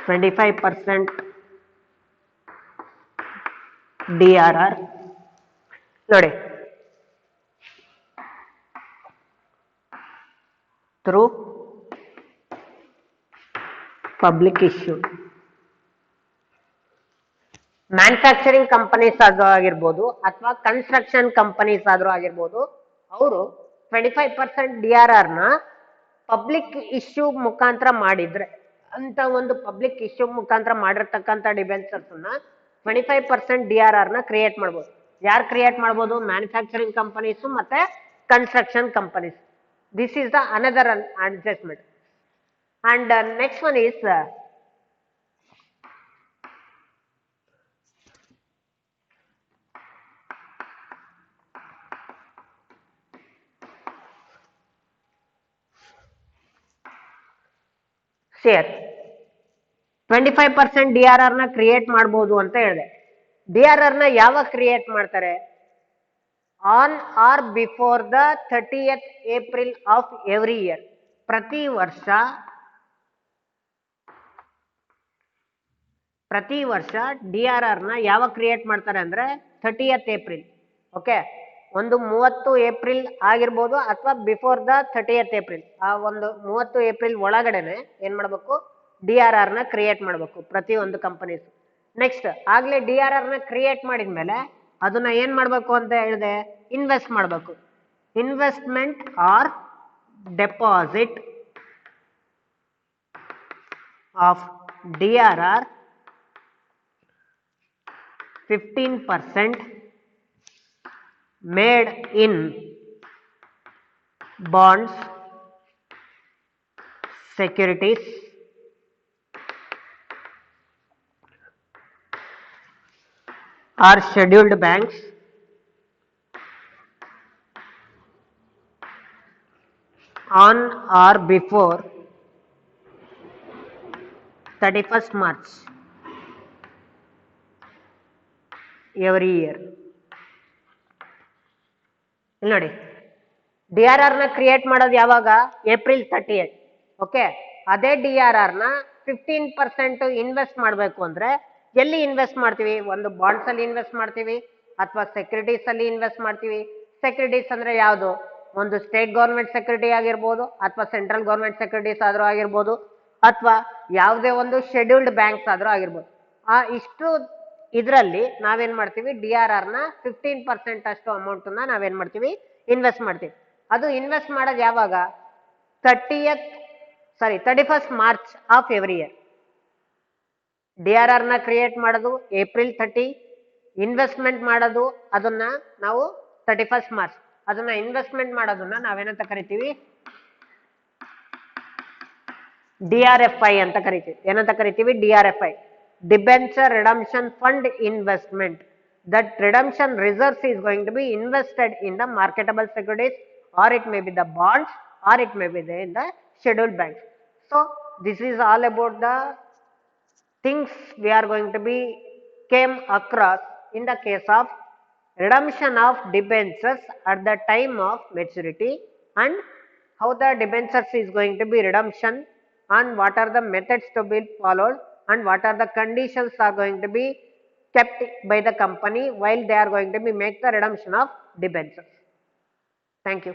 25% DRR. ನೋಡಿ, through public issue. Manufacturing companies ಆದ್ರೂ ಆಗಿರ್ಬೋದು ಅಥವಾ ಕನ್ಸ್ಟ್ರಕ್ಷನ್ ಕಂಪನೀಸ್ ಆದ್ರೂ ಆಗಿರ್ಬೋದು, ಅವರು 25% DRR ನ ಪಬ್ಲಿಕ್ ಇಶ್ಯೂ ಮುಖಾಂತರ ಮಾಡಿದ್ರೆ, ಅಂತ ಒಂದು ಪಬ್ಲಿಕ್ ಇಶ್ಯೂ ಮುಖಾಂತರ ಮಾಡಿರ್ತಕ್ಕಂಥ ಡಿಬೆಂಚರ್ಸ್ ನ 25% DRR ನ ಕ್ರಿಯೇಟ್ ಮಾಡ್ಬೋದು. ಯಾರು ಕ್ರಿಯೇಟ್ ಮಾಡ್ಬೋದು? ಮ್ಯಾನುಫ್ಯಾಕ್ಚರಿಂಗ್ ಕಂಪನೀಸ್ ಮತ್ತೆ construction companies. This is the another adjustment. And next one is share. 25% DRR ನ ಕ್ರಿಯೇಟ್ ಮಾಡ್ಬೋದು ಅಂತ ಹೇಳಿದೆ. DRR ನ ಯಾವಾಗ ಕ್ರಿಯೇಟ್ ಮಾಡ್ತಾರೆ? On or before the 30th April of every year. ಪ್ರತಿ ವರ್ಷ DRR ನ ಯಾವಾಗ ಕ್ರಿಯೇಟ್ ಮಾಡ್ತಾರೆ ಅಂದ್ರೆ 30th April. ಓಕೆ, ಒಂದು 30 ಏಪ್ರಿಲ್ ಆಗಿರ್ಬೋದು ಅಥವಾ ಬಿಫೋರ್ ದ 30th April. ಆ ಒಂದು 30 ಏಪ್ರಿಲ್ ಒಳಗಡೆನೆ ಏನ್ ಮಾಡ್ಬೇಕು? DRR ನ ಕ್ರಿಯೇಟ್ ಮಾಡ್ಬೇಕು ಪ್ರತಿ ಒಂದು ಕಂಪನೀಸ್. ನೆಕ್ಸ್ಟ್, ಆಗ್ಲೇ DRR ನ ಕ್ರಿಯೇಟ್ ಮಾಡಿದ್ಮೇಲೆ ಅದನ್ನ ಏನ್ ಮಾಡ್ಬೇಕು ಅಂತ ಹೇಳಿದೆ? ಇನ್ವೆಸ್ಟ್ ಮಾಡ್ಬೇಕು. Investment or deposit of DRR 15% made in bonds, securities, or scheduled banks on or before 31st March every year. ಇಲ್ಲಿ ನೋಡಿ, DRR ನ ಕ್ರಿಯೇಟ್ ಮಾಡೋದು ಯಾವಾಗ? April 30th. ಓಕೆ, ಅದೇ DRR ನ 15% ಇನ್ವೆಸ್ಟ್ ಮಾಡಬೇಕು ಅಂದ್ರೆ ಎಲ್ಲಿ ಇನ್ವೆಸ್ಟ್ ಮಾಡ್ತೀವಿ? ಒಂದು ಬಾಂಡ್ಸ್ ಅಲ್ಲಿ ಇನ್ವೆಸ್ಟ್ ಮಾಡ್ತೀವಿ ಅಥವಾ ಸೆಕ್ಯೂರಿಟೀಸ್ ಅಲ್ಲಿ ಇನ್ವೆಸ್ಟ್ ಮಾಡ್ತೀವಿ. ಸೆಕ್ಯೂರಿಟೀಸ್ ಅಂದ್ರೆ ಯಾವುದು? ಒಂದು ಸ್ಟೇಟ್ ಗೌರ್ಮೆಂಟ್ ಸೆಕ್ಯೂರಿಟಿ ಆಗಿರ್ಬೋದು ಅಥವಾ ಸೆಂಟ್ರಲ್ ಗೌರ್ಮೆಂಟ್ ಸೆಕ್ಯೂರಿಟೀಸ್ ಆದ್ರೂ ಆಗಿರ್ಬೋದು ಅಥವಾ ಯಾವುದೇ ಒಂದು ಶೆಡ್ಯೂಲ್ಡ್ ಬ್ಯಾಂಕ್ಸ್ ಆದ್ರೂ ಆಗಿರ್ಬೋದು. ಆ ಇಷ್ಟು ಇದರಲ್ಲಿ ನಾವೇನ್ ಮಾಡ್ತೀವಿ? DRR ನ 15% ಅಷ್ಟು ಅಮೌಂಟ್ ನ ನಾವೇನ್ ಮಾಡ್ತೀವಿ? ಇನ್ವೆಸ್ಟ್ ಮಾಡ್ತೀವಿ. ಅದು ಇನ್ವೆಸ್ಟ್ ಮಾಡೋದು ಯಾವಾಗ? 31st March of every year. DRR ನ ಕ್ರಿಯೇಟ್ ಮಾಡೋದು April 30, ಇನ್ವೆಸ್ಟ್ಮೆಂಟ್ ಮಾಡೋದು ಅದನ್ನ ನಾವು 31st March. ಅದನ್ನ ಇನ್ವೆಸ್ಟ್ಮೆಂಟ್ ಮಾಡೋದನ್ನ ನಾವೇನಂತ ಕರಿತೀವಿ? DRFI ಅಂತ ಕರಿತೀವಿ. ಏನಂತ ಕರಿತೀವಿ? DRFI, debenture redemption fund investment. That redemption reserves is going to be invested in the marketable securities, or it may be the bonds, or it may be in the scheduled banks. So this is all about the things we are going to be came across in the case of redemption of debentures at the time of maturity, and how the debentures is going to be redemption, and what are the methods to be followed, and what are the conditions are going to be kept by the company while they are going to be make the redemption of debentures. Thank you.